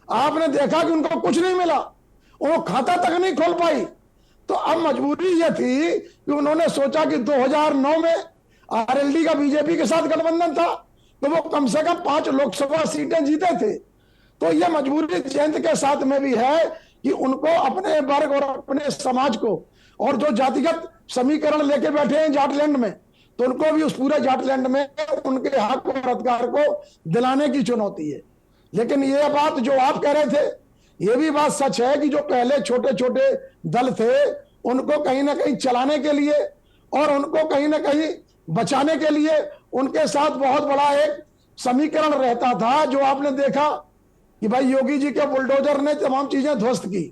Speaker 5: आपने देखा कि उनको कुछ नहीं मिला, वो खाता तक नहीं खोल पाई। तो अब मजबूरी यह थी कि उन्होंने सोचा कि 2009 में आरएलडी का बीजेपी के साथ गठबंधन था तो वो कम से कम 5 लोकसभा सीटें जीते थे। तो यह मजबूरी जयंत के साथ में भी है कि उनको अपने वर्ग और अपने समाज को, और जो जातिगत समीकरण लेके बैठे हैं जाटलैंड में, तो उनको भी उस पूरे जाटलैंड में उनके हक और अधिकार को दिलाने की चुनौती है। लेकिन ये बात जो आप कह रहे थे, ये भी बात सच है कि जो पहले छोटे छोटे दल थे उनको कहीं ना कहीं चलाने के लिए और उनको कहीं ना कहीं बचाने के लिए उनके साथ बहुत बड़ा एक समीकरण रहता था, जो आपने देखा कि भाई योगी जी के बुलडोजर ने तमाम चीजें ध्वस्त की।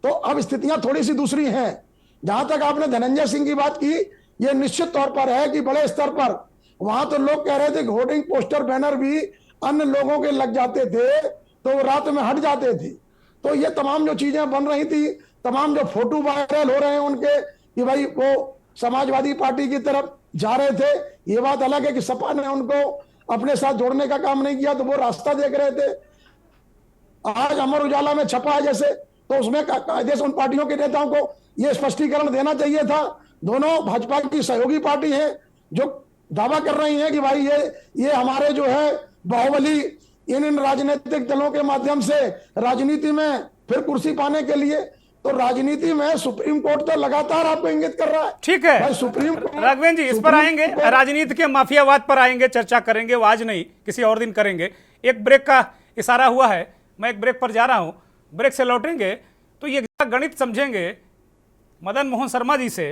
Speaker 5: तो अब स्थितियां थोड़ी सी दूसरी हैं। जहां तक आपने धनंजय सिंह की बात की, यह निश्चित तौर पर है कि बड़े स्तर पर वहां तो लोग कह रहे थे कि होर्डिंग पोस्टर बैनर भी अन्य लोगों के लग जाते थे तो वो रात में हट जाते थे। तो ये तमाम जो चीजें बन रही थी, तमाम जो फोटो वायरल हो रहे हैं उनके कि भाई वो समाजवादी पार्टी की तरफ जा रहे थे, ये बात अलग है कि सपा ने उनको अपने साथ जोड़ने का काम नहीं किया, तो वो रास्ता देख रहे थे। आज अमर उजाला में छपा है जैसे, तो उसमें कायदे से उन पार्टियों के नेताओं को यह स्पष्टीकरण देना चाहिए था। दोनों भाजपा की सहयोगी पार्टी है जो दावा कर रही है कि भाई ये हमारे जो है बाहुबली इन राजनीतिक दलों के माध्यम से राजनीति में फिर कुर्सी पाने के लिए, तो राजनीति में सुप्रीम कोर्ट तो लगातार आपको इंगित कर रहा है।
Speaker 1: ठीक है
Speaker 5: भाई सुप्रीम कोर्ट,
Speaker 1: राघवेंद्र जी, इस पर आएंगे, राजनीति के माफियावाद पर आएंगे, चर्चा करेंगे, वो आज नहीं किसी और दिन करेंगे। एक ब्रेक का इशारा हुआ है, मैं एक ब्रेक पर जा रहा हूं, ब्रेक से लौटेंगे तो ये गणित समझेंगे मदन मोहन शर्मा जी से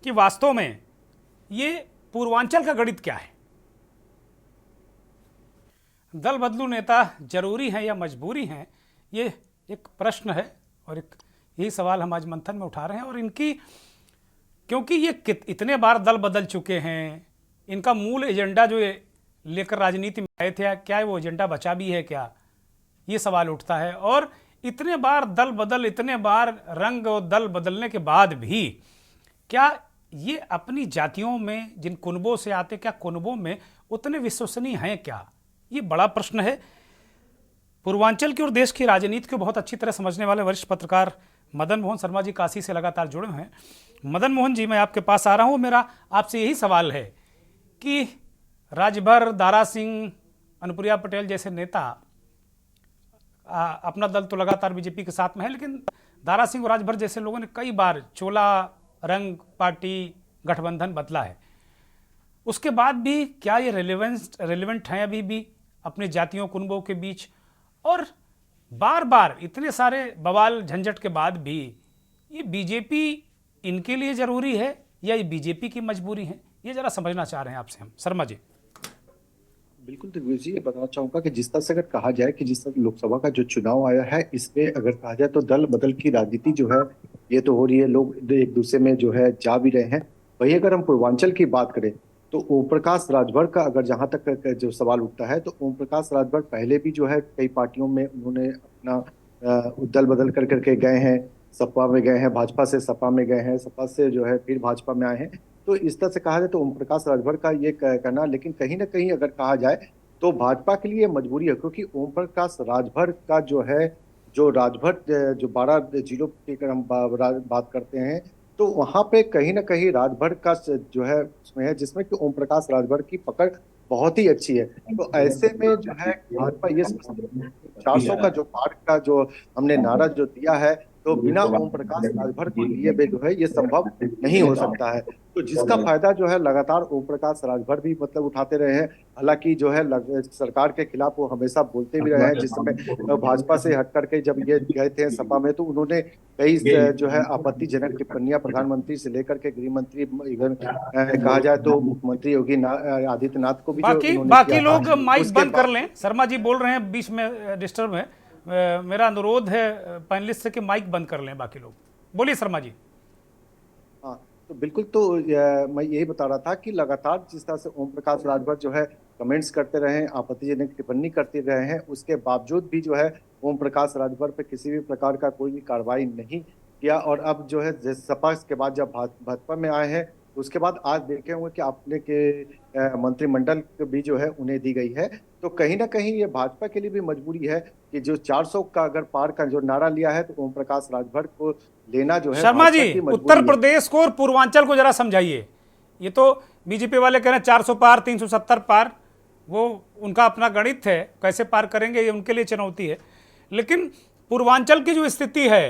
Speaker 1: कि वास्तव में ये पूर्वांचल का गणित क्या है। दल बदलू नेता जरूरी हैं या मजबूरी हैं, ये एक प्रश्न है और एक यही सवाल हम आज मंथन में उठा रहे हैं। और इनकी, क्योंकि ये इतने बार दल बदल चुके हैं, इनका मूल एजेंडा जो लेकर राजनीति में आए थे, क्या वो एजेंडा बचा भी है क्या, ये सवाल उठता है। और इतने बार दल बदल, इतने बार रंग और दल बदलने के बाद भी क्या ये अपनी जातियों में, जिन कुनबों से आते, क्या कुनबों में उतने विश्वसनीय हैं क्या, ये बड़ा प्रश्न है। पूर्वांचल की और देश की राजनीति को बहुत अच्छी तरह समझने वाले वरिष्ठ पत्रकार मदन मोहन शर्मा जी काशी से लगातार जुड़े हुए हैं। मदन मोहन जी, मैं आपके पास आ रहा हूं। मेरा आपसे यही सवाल है कि राजभर, दारा सिंह, अनुप्रिया पटेल जैसे नेता, अपना दल तो लगातार बीजेपी के साथ में है, लेकिन दारा सिंह और राजभर जैसे लोगों ने कई बार चोला रंग पार्टी गठबंधन बदला है। उसके बाद भी क्या ये रेलेवेंट हैं अभी भी अपने जातियों कुनबों के बीच? और बार बार इतने सारे बवाल झंझट के बाद भी ये बीजेपी इनके लिए जरूरी है या ये बीजेपी की मजबूरी है, ये जरा समझना चाह रहे हैं आपसे हम। शर्मा जी।
Speaker 6: बिल्कुल दिग्विजय जी, ये बताना चाहूंगा कि जिस तरह से अगर कहा जाए कि जिस तरह लोकसभा का जो चुनाव आया है, इसमें अगर कहा जाए तो दल बदल की राजनीति जो है ये तो हो रही है, लोग एक दूसरे में जो है जा भी रहे हैं। वही अगर हम पूर्वांचल की बात करें तो ओम प्रकाश राजभर का अगर जहां तक जो सवाल उठता है, तो ओम प्रकाश राजभर पहले भी जो है कई पार्टियों में उन्होंने अपना दल बदल कर करके गए हैं, सपा में गए हैं, भाजपा से सपा में गए हैं, सपा से जो है फिर भाजपा में आए हैं। तो इस तरह से कहा जाए तो ओम प्रकाश राजभर का ये कहना, लेकिन कहीं ना कहीं अगर कहा जाए तो भाजपा के लिए मजबूरी है, क्योंकि ओम प्रकाश राजभर का जो है, जो राजभर जो 12 जिलों की अगर हम बात करते हैं, तो वहां पे कहीं ना कहीं राजभर का जो है उसमें है, जिसमें कि ओम प्रकाश राजभर की पकड़ बहुत ही अच्छी है। तो ऐसे में जो है भाजपा ये 400 का जो पार का जो हमने नारा जो दिया है, तो बिना ओम प्रकाश राजभर को लिए भी जो है ये संभव नहीं हो सकता है। तो जिसका फायदा जो है लगातार ओम प्रकाश राजभर भी मतलब उठाते रहे हैं। हालांकि जो है सरकार के खिलाफ वो हमेशा बोलते भी रहे हैं। जिस समय भाजपा से हट करके जब ये गए थे सपा में, तो उन्होंने कई जो है आपत्तिजनक टिप्पणियां प्रधानमंत्री से लेकर के गृह मंत्री, इवन कहा जाए तो मुख्यमंत्री योगी आदित्यनाथ को भी
Speaker 1: बाकी लोग माइक बंद कर लें। शर्मा जी बोल रहे हैं, बीच में डिस्टर्ब है। मेरा अनुरोध है पैनलिस्ट से कि माइक बंद कर लें बाकी लोग। बोलिए शर्मा जी।
Speaker 6: हाँ, तो बिल्कुल। तो मैं यही बता रहा था कि लगातार जिस तरह से ओम प्रकाश राजभर जो है कमेंट्स करते रहे, आपत्तिजनक टिप्पणी करते रहे हैं, उसके बावजूद भी जो है ओम प्रकाश राजभर पे किसी भी प्रकार का कोई भी कार्रवाई नहीं किया। और अब जो है सपा के बाद जब भाजपा में आए हैं, उसके बाद आज देखे होंगे कि आपने के मंत्रिमंडल भी जो है उन्हें दी गई है। तो कहीं ना कहीं ये भाजपा के लिए भी मजबूरी है कि जो 400 का अगर पार का जो नारा लिया है, तो ओम प्रकाश राजभर को लेना जो है।
Speaker 1: शर्मा जी, उत्तर प्रदेश को और पूर्वांचल को जरा समझाइए। ये तो बीजेपी वाले कह रहे हैं 400 पार, 370 पार, वो उनका अपना गणित है, कैसे पार करेंगे ये उनके लिए चुनौती है। लेकिन पूर्वांचल की जो स्थिति है,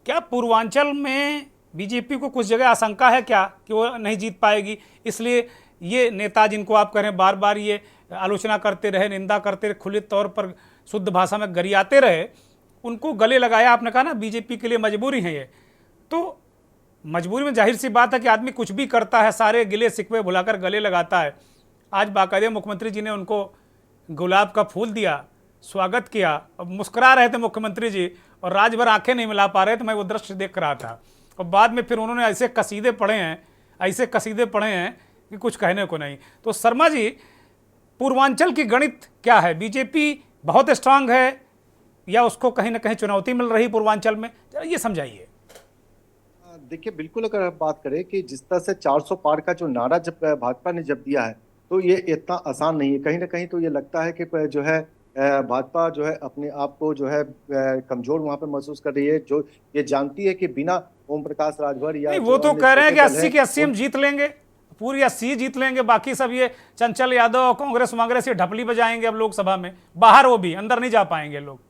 Speaker 1: क्या पूर्वांचल में बीजेपी को कुछ जगह आशंका है क्या कि वो नहीं जीत पाएगी, इसलिए ये नेता जिनको आप कह रहे हैं बार बार ये आलोचना करते रहे, निंदा करते रहे, खुले तौर पर शुद्ध भाषा में गरियाते रहे, उनको गले लगाया? आपने कहा ना बीजेपी के लिए मजबूरी है ये, तो मजबूरी में जाहिर सी बात है कि आदमी कुछ भी करता है, सारे गिले शिकवे भुलाकर गले लगाता है। आज बाकायदे मुख्यमंत्री जी ने उनको गुलाब का फूल दिया, स्वागत किया। अब मुस्कुरा रहे थे मुख्यमंत्री जी और रात भर आंखें नहीं मिला पा रहे थे, मैं वो दृश्य देख रहा था। और बाद में फिर उन्होंने ऐसे कसीदे पढ़े हैं कि कुछ कहने को नहीं। तो शर्मा जी, पूर्वांचल की गणित क्या है? बीजेपी बहुत स्ट्रांग है या उसको कहीं ना कहीं चुनौती मिल रही पूर्वांचल में, ये समझाइए।
Speaker 6: देखिए, बिल्कुल अगर हम बात करें कि जिस तरह से 400 पार का जो नारा जब भाजपा ने जब दिया है, तो ये इतना आसान नहीं है। कहीं ना कहीं तो ये लगता है कि जो है भाजपा जो है अपने आप को जो है कमजोर वहां पे महसूस कर रही है, जो ये जानती है कि बिना ओम प्रकाश राजभर या
Speaker 1: वो तो कह रहे हैं कि 80 के 80 हम जीत लेंगे, पूरी 80 जीत लेंगे, बाकी सब ये चंचल यादव कांग्रेस ये ढपली बजाएंगे अब लोकसभा में, बाहर वो भी अंदर नहीं जा पाएंगे लोग।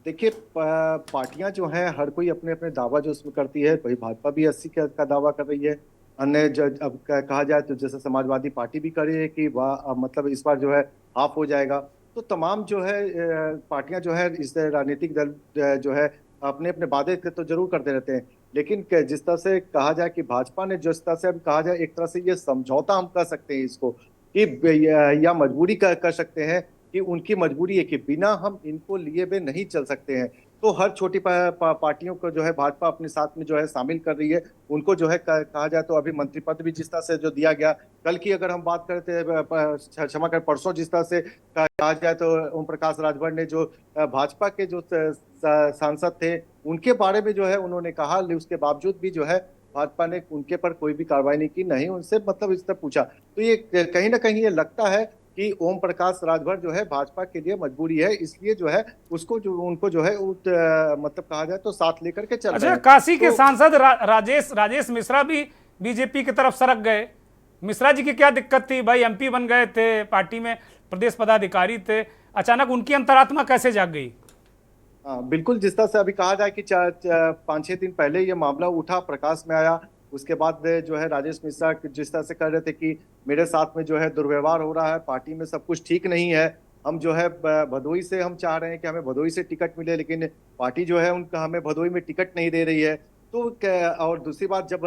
Speaker 6: देखिए, पार्टियां जो हैं हर कोई अपने अपने दावा जो उसमें करती है, वही भाजपा भी 80 का दावा कर रही है। अन्य अब कहा जाए तो जैसे समाजवादी पार्टी भी कर रही है कि वाह मतलब इस बार जो है हाफ हो जाएगा। तो तमाम जो है पार्टियां जो है इस राजनीतिक दल जो है अपने अपने वादे तो जरूर करते रहते हैं, लेकिन जिस तरह से कहा जाए कि भाजपा ने जिस तरह से अब कहा जाए एक तरह से ये समझौता हम कर सकते हैं इसको कि या मजबूरी कर सकते हैं कि उनकी मजबूरी है कि बिना हम इनको लिए हुए नहीं चल सकते हैं। तो हर छोटी पार्टियों को जो है भाजपा अपने साथ में जो है शामिल कर रही है। उनको जो है कहा जाए तो अभी मंत्री पद भी जिस तरह से जो दिया गया, कल की अगर हम बात करते क्षमा कर परसों जिस तरह से कहा जाए तो ओम प्रकाश राजभर ने जो भाजपा के जो सांसद थे उनके बारे में जो है उन्होंने कहा, उसके बावजूद भी जो है भाजपा ने उनके पर कोई भी कार्रवाई नहीं की, नहीं उनसे मतलब इस तरह पूछा। तो ये कहीं ना कहीं ये लगता है कि ओम प्रकाश राजभर जो है भाजपा के लिए मजबूरी है, इसलिए जो है उनको जो है मतलब कहा जाए तो साथ लेकर के चल रहे हैं।
Speaker 1: काशी के सांसद राजेश मिश्रा भी बीजेपी की तरफ सरक गए। मिश्रा जी की क्या दिक्कत थी भाई? एमपी बन गए थे, पार्टी में प्रदेश पदाधिकारी थे, अचानक उनकी अंतरात्मा कैसे जाग गई?
Speaker 6: हाँ, बिल्कुल। जिस तरह से अभी कहा जाए कि 5-6 दिन पहले ये मामला उठा, प्रकाश में आया, उसके बाद जो है राजेश मिश्रा जिस तरह से कह रहे थे कि मेरे साथ में जो है दुर्व्यवहार हो रहा है, पार्टी में सब कुछ ठीक नहीं है, हम जो है भदोई से हम चाह रहे हैं कि हमें भदोई से टिकट मिले, लेकिन पार्टी जो है उनका हमें भदोई में टिकट नहीं दे रही है। तो और दूसरी बात जब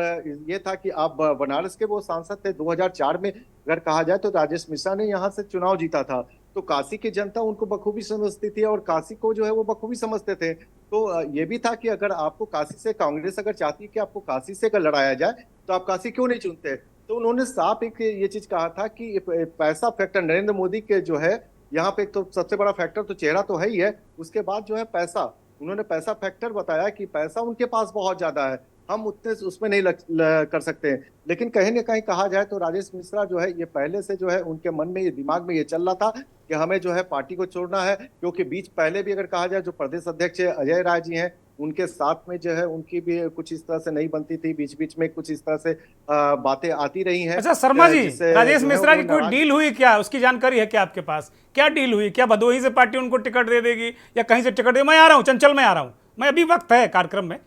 Speaker 6: ये था कि आप बनारस के वो सांसद थे 2004 में, अगर कहा जाए तो राजेश मिश्रा ने यहाँ से चुनाव जीता था, तो काशी की जनता उनको बखूबी समझती थी और काशी को जो है वो बखूबी समझते थे। तो ये भी था कि अगर आपको काशी से कांग्रेस अगर चाहती है कि आपको काशी से अगर लड़ाया जाए तो आप काशी क्यों नहीं चुनते। तो उन्होंने साफ एक ये चीज कहा था कि पैसा फैक्टर नरेंद्र मोदी के जो है यहाँ पे तो सबसे बड़ा फैक्टर तो चेहरा तो है ही है, उसके बाद जो है पैसा, उन्होंने पैसा फैक्टर बताया कि पैसा उनके पास बहुत ज्यादा है, हम उतने उसमें नहीं कर सकते। लेकिन कहीं ना कहीं कहा जाए तो राजेश मिश्रा जो है ये पहले से जो है उनके मन में, ये दिमाग में ये चल रहा था कि हमें जो है पार्टी को छोड़ना है, क्योंकि बीच पहले भी अगर कहा जाए जो प्रदेश अध्यक्ष अजय राय जी हैं उनके साथ में जो है उनकी भी कुछ इस तरह से नहीं बनती थी, बीच बीच में कुछ इस तरह से बातें आती रही हैं।
Speaker 1: अच्छा शर्मा जी, राजेश मिश्रा की कोई डील हुई क्या? उसकी जानकारी है क्या आपके पास? क्या डील हुई? क्या भदोही से पार्टी उनको टिकट दे देगी या कहीं से टिकट दे? मैं आ रहा हूँ, चंचल में आ रहा हूँ, मैं अभी वक्त है कार्यक्रम में।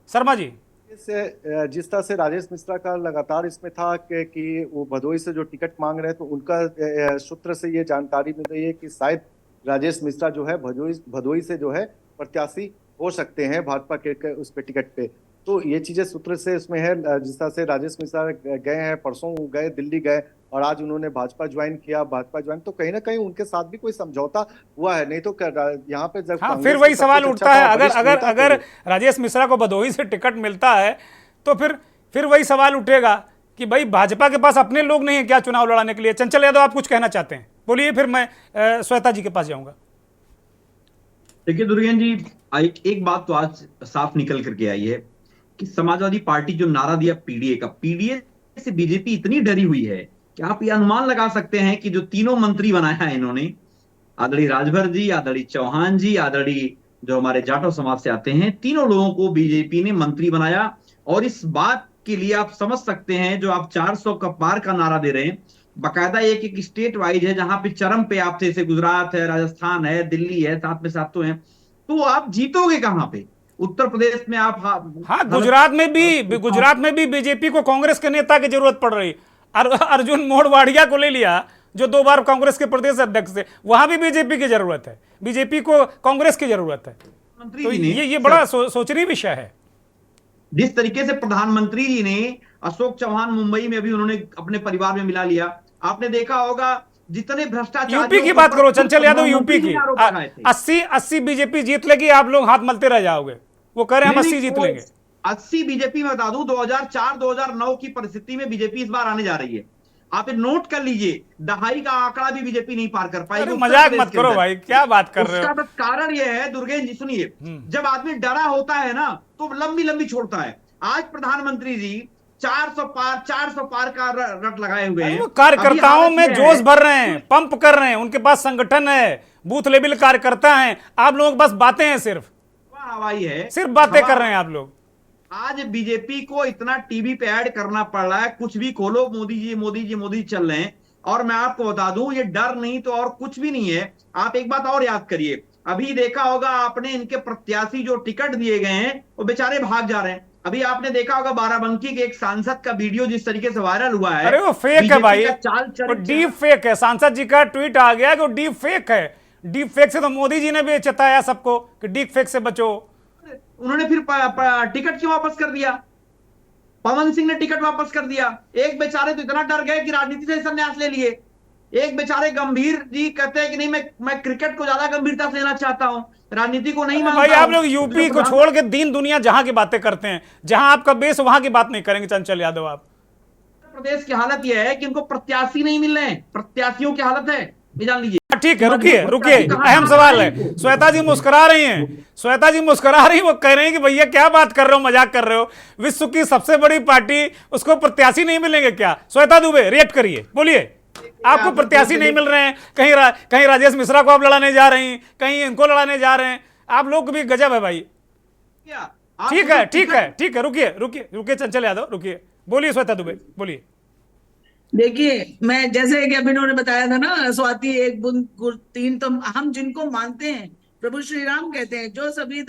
Speaker 1: शर्मा जी,
Speaker 6: जिस तरह से राजेश मिश्रा का लगातार इसमें था कि वो भदोही से जो टिकट मांग रहे हैं, तो उनका सूत्र से ये जानकारी मिल रही है कि शायद राजेश मिश्रा जो है भदोही से जो है प्रत्याशी हो सकते हैं भाजपा के उस पे टिकट पे। तो ये चीजें सूत्र से इसमें है। जिस तरह से राजेश मिश्रा गए हैं, परसों गए, दिल्ली गए और आज उन्होंने भाजपा ज्वाइन किया, तो कहीं ना कहीं उनके साथ भी कोई समझौता हुआ है। नहीं तो यहाँ पे जब
Speaker 1: हाँ, फिर वही सवाल उठता है, अगर राजेश मिश्रा को भदोही से टिकट मिलता है तो फिर वही सवाल उठेगा कि भाई भाजपा के पास अपने लोग नहीं है क्या चुनाव लड़ाने के लिए। चंचल यादव, आप कुछ कहना चाहते हैं, बोलिए, फिर मैं श्वेता जी के पास जाऊंगा।
Speaker 4: देखिए दुर्गेन जी, एक बात तो आज साफ निकल करके आई है कि समाजवादी पार्टी जो नारा दिया पीडीए से बीजेपी इतनी डरी हुई है कि आप ये अनुमान लगा सकते हैं कि जो तीनों मंत्री बनाया है इन्होंने, आदरणीय राजभर जी, आदरणीय चौहान जी, आदरणीय जो हमारे जाटव समाज से आते हैं, तीनों लोगों को बीजेपी ने मंत्री बनाया। और इस बात के लिए आप समझ सकते हैं, जो आप 400 का पार का नारा दे रहे हैं, बाकायदा एक स्टेट वाइज है जहां पे चरम पे आप थे, जैसे गुजरात है, राजस्थान है, दिल्ली है, साथ में साथ तो है, तो आप जीतोगे कहां पे? उत्तर प्रदेश में आप
Speaker 1: हाँ, गुजरात में भी बीजेपी को कांग्रेस के नेता की जरूरत पड़ रही। अर्जुन मोढ़वाड़िया को ले लिया जो 2 बार कांग्रेस के प्रदेश अध्यक्ष थे, वहां भी बीजेपी की जरूरत है, बीजेपी को कांग्रेस की जरूरत है। तो ये बड़ा सोचनीय विषय है।
Speaker 4: जिस तरीके से प्रधानमंत्री जी ने अशोक चौहान मुंबई में भी उन्होंने अपने परिवार में मिला लिया, आपने देखा होगा जितने भ्रष्टाचार।
Speaker 1: यूपी की बात करो चंचल यादव, यूपी की 80 बीजेपी जीत लेगी, आप लोग हाथ मलते रह जाओगे। वो कह रहे हैं हम 80 जीत लेंगे।
Speaker 4: 80 बीजेपी में बता दूं, 2004-2009 की परिस्थिति में बीजेपी इस बार आने जा रही है। आप नोट कर लीजिए, दहाई का आंकड़ा भी बीजेपी नहीं पार कर पाएगी।
Speaker 1: मजाक मत करो भाई, क्या बात कर रहे हो?
Speaker 4: उसका कारण यह है दुर्गेश जी, सुनिए, जब आदमी डरा होता है ना तो लंबी लंबी छोड़ता है। आज प्रधानमंत्री जी 400 पार का रट लगाए हुए हैं।
Speaker 1: कार्यकर्ताओं में जोश भर रहे हैं, पंप कर रहे हैं, उनके पास संगठन है, बूथ लेवल कार्यकर्ता हैं। आप लोगों के पास बातें हैं, सिर्फ
Speaker 4: हवाई है,
Speaker 1: सिर्फ बातें कर रहे हैं आप लोग।
Speaker 4: आज बीजेपी को इतना टीवी पे ऐड करना पड़ रहा है, कुछ भी खोलो मोदी जी मोदी जी मोदी चल रहे हैं। और मैं आपको बता दूं, ये डर नहीं तो और कुछ भी नहीं है। आप एक बात और याद करिए, अभी देखा होगा आपने, इनके प्रत्याशी जो टिकट दिए गए हैं वो बेचारे भाग जा रहे हैं। अभी आपने देखा होगा बाराबंकी के एक सांसद का वीडियो जिस तरीके से वायरल हुआ है।
Speaker 1: अरे वो फेक है भाई, वो डीप फेक है। सांसद जी का ट्वीट आ गया कि वो डीप फेक है। डीप फेक से तो मोदी जी ने भी चेताया सबको कि डीप फेक से बचो।
Speaker 4: उन्होंने फिर टिकट क्यों वापस कर दिया? पवन सिंह ने टिकट वापस कर दिया। एक बेचारे तो इतना डर गए कि राजनीति से संन्यास ले लिए। एक बेचारे गंभीर जी कहते हैं कि नहीं, मैं क्रिकेट को ज्यादा गंभीरता से लेना चाहता हूं, राजनीति को नहीं मानता।
Speaker 1: भाई आप लोग यूपी को छोड़ के दीन दुनिया जहां की बातें करते हैं, जहां आपका बेस वहां की बात नहीं करेंगे। चंचल यादव, आप
Speaker 4: प्रदेश की हालत यह है कि उनको प्रत्याशी नहीं मिल रहे हैं, प्रत्याशियों की हालत है, ये जान लीजिए।
Speaker 1: ठीक है, रुकिए, अहम सवाल है। श्वेता जी मुस्कुरा रही हैं, वो कह रही हैं कि भैया क्या बात कर रहे हो, मजाक कर रहे हो, विश्व की सबसे बड़ी पार्टी, उसको प्रत्याशी नहीं मिलेंगे क्या? श्वेता दुबे, रिएक्ट करिए, बोलिए। आपको प्रत्याशी नहीं मिल रहे हैं, कहीं राजेश मिश्रा को आप लड़ाने जा रही हैं, कहीं इनको लड़ाने जा रहे हैं। आप लोग भी गजब है भाई। ठीक है, रुकिए चंचल यादव, रुकिए, बोलिए श्वेता दुबे, बोलिए।
Speaker 3: देखिए, मैं जैसे कि अभी उन्होंने बताया था ना, स्वाति एक बूंद गुड़ तीन, तो हम जिनको मानते हैं, प्रभु श्री राम कहते हैं, जो सभी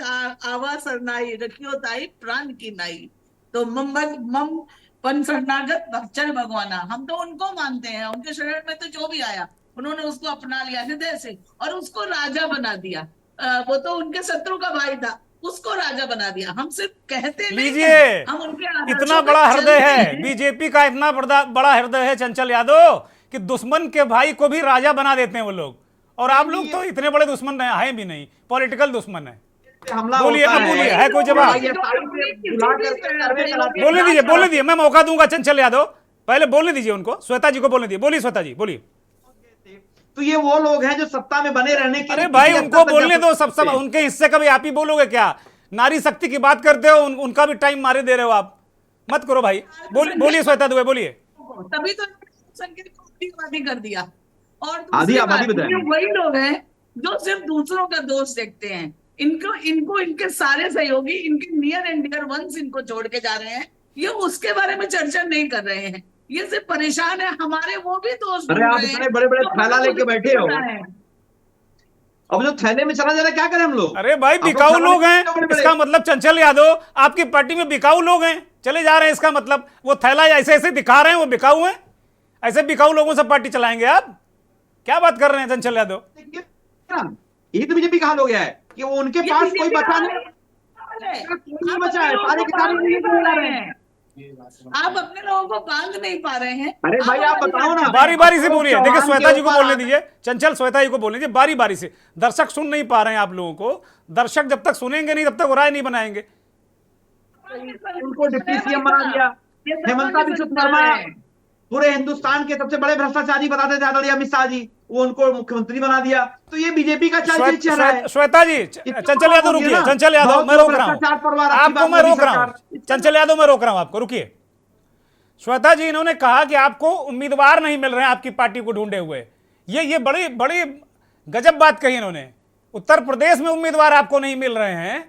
Speaker 3: आवा सरनाई रखियो ताई प्राण की नाई, तो मम पन शरणागत भक्षण भगवाना, हम तो उनको मानते हैं। उनके शरण में तो जो भी आया उन्होंने उसको अपना लिया हृदय से और उसको राजा बना दिया। वो तो उनके शत्रु का भाई था, उसको राजा बना दिया। हम सिर्फ कहते
Speaker 1: लीजिए,
Speaker 3: हम उनके
Speaker 1: इतना बड़ा हृदय है बीजेपी का, इतना बड़ा हृदय है चंचल यादव कि दुश्मन के भाई को भी राजा बना देते हैं वो लोग। और आप लोग तो इतने बड़े दुश्मन है भी नहीं, पॉलिटिकल दुश्मन है। बोलिए, है कोई जवाब? बोलने दीजिए, मैं मौका दूंगा चंचल यादव, पहले बोलने दीजिए उनको, श्वेता जी को बोलने दीजिए। बोलिए श्वेता जी, बोलिए।
Speaker 4: तो ये वो लोग हैं जो सत्ता में बने रहने के,
Speaker 1: अरे भाई उनको बोलने दो, सब उनके हिस्से का भी आप ही बोलोगे क्या? नारी शक्ति की बात करते हो, उनका भी टाइम मारे दे रहे हो आप, मत करो भाई। बोलिए श्वेता दुबे, बोलिए।
Speaker 3: तभी तो आबादी कर दिया। और वही लोग हैं जो सिर्फ दूसरों का दोष देखते हैं। इनको इनके सारे सहयोगी, इनके नियर एंड डियर वंस इनको छोड़ के जा रहे हैं। ये उसके बारे में चर्चा नहीं कर रहे हैं, ये सिर्फ परेशान है हमारे वो भी दोस्त।
Speaker 4: अरे आप इतने बड़े बड़े थैला लेके बैठे हो, अब जो थैले में चला जा रहा है क्या करें हम लोग?
Speaker 1: अरे भाई
Speaker 4: आप लोग
Speaker 1: बिकाऊ
Speaker 4: खाना
Speaker 1: लोग
Speaker 4: नहीं
Speaker 1: हैं,
Speaker 4: खाते बड़े-बड़े।
Speaker 1: इसका मतलब चंचल यादव आपकी पार्टी में बिकाऊ लोग हैं, चले जा रहे हैं, इसका मतलब वो थैला ऐसे ऐसे दिखा रहे हैं वो बिकाऊ हैं? ऐसे बिकाऊ लोगों से पार्टी चलाएंगे आप? क्या बात कर रहे हैं चंचल यादव?
Speaker 4: ये तो बीजेपी का हाल हो गया है कि वो उनके पास कोई बचा नहीं, कोई नहीं बचा है, सारे के सारे
Speaker 3: नहीं बोल रहे हैं। आप अपने लोगों को बांध नहीं पा रहे हैं।
Speaker 4: अरे भाई आप बताओ ना,
Speaker 1: बारी बारी से बोलिए। देखिए
Speaker 4: चौहान
Speaker 1: श्वेता
Speaker 4: के
Speaker 1: जी को
Speaker 4: ऊपर
Speaker 1: बोलने दीजिए, चंचल श्वेता जी को बोलने दीजिए बारी बारी से। दर्शक सुन नहीं पा रहे हैं आप लोगों को, दर्शक जब तक सुनेंगे नहीं तब तक वो राय नहीं बनाएंगे।
Speaker 4: उनको डिप्टी सीएम बना दिया, हेमंता बिस्वा शर्मा पूरे हिंदुस्तान के सबसे बड़े भ्रष्टाचारी बताते थे आदरणीय अमित शाह जी, वो उनको मुख्यमंत्री बना दिया। तो ये बीजेपी का चल रहा है।
Speaker 1: श्वेता जी, चंचल यादव रुकिए, चंचल यादव मैं रोक रहा हूं आपको, मैं रोक रहा हूं चंचल यादव, मैं रोक रहा हूं आपको, रुकिए। श्वेता जी, इन्होंने कहा कि आपको उम्मीदवार नहीं मिल रहे हैं आपकी पार्टी को ढूंढे हुए। ये बड़ी बड़ी गजब बात कही इन्होंने। उत्तर प्रदेश में उम्मीदवार आपको नहीं मिल रहे हैं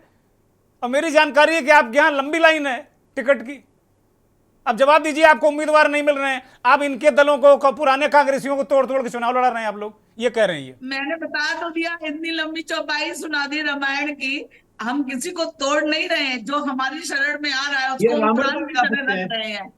Speaker 1: और मेरी जानकारी है कि आपके यहां लंबी लाइन है टिकट की। अब जवाब दीजिए, आपको उम्मीदवार नहीं मिल रहे हैं, आप इनके दलों को पुराने कांग्रेसियों को तोड़ तोड़ के चुनाव लड़ा रहे हैं आप लोग, ये कह रहे हैं। ये
Speaker 3: मैंने बता तो दिया, इतनी लंबी चौपाई सुना दी रामायण की। हम किसी को तोड़ नहीं रहे हैं, जो हमारी शरण में आ रहा है उसको उपरांत की शरण रख रहे हैं।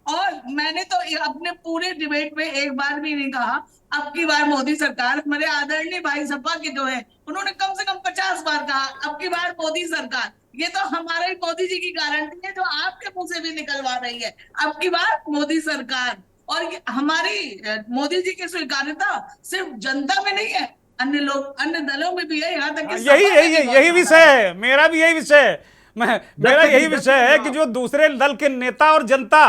Speaker 3: और मैंने तो अपने पूरे डिबेट में एक बार भी नहीं कहा अब की बार मोदी सरकार। हमारे आदरणीय भाई सपा के जो है उन्होंने कम से कम 50 बार कहा अब की बार मोदी सरकार। ये तो हमारे ही मोदी जी की गारंटी है जो आपके मुंह से भी निकलवा रही है, अब की बार मोदी सरकार। और ये हमारी मोदी जी की स्वीकार्यता सिर्फ जनता में नहीं है, अन्य लोग अन्य दलों में भी है, यहाँ तक कि
Speaker 1: यही विषय है, मेरा भी यही विषय है। मेरा यही विषय है कि जो दूसरे दल के नेता और जनता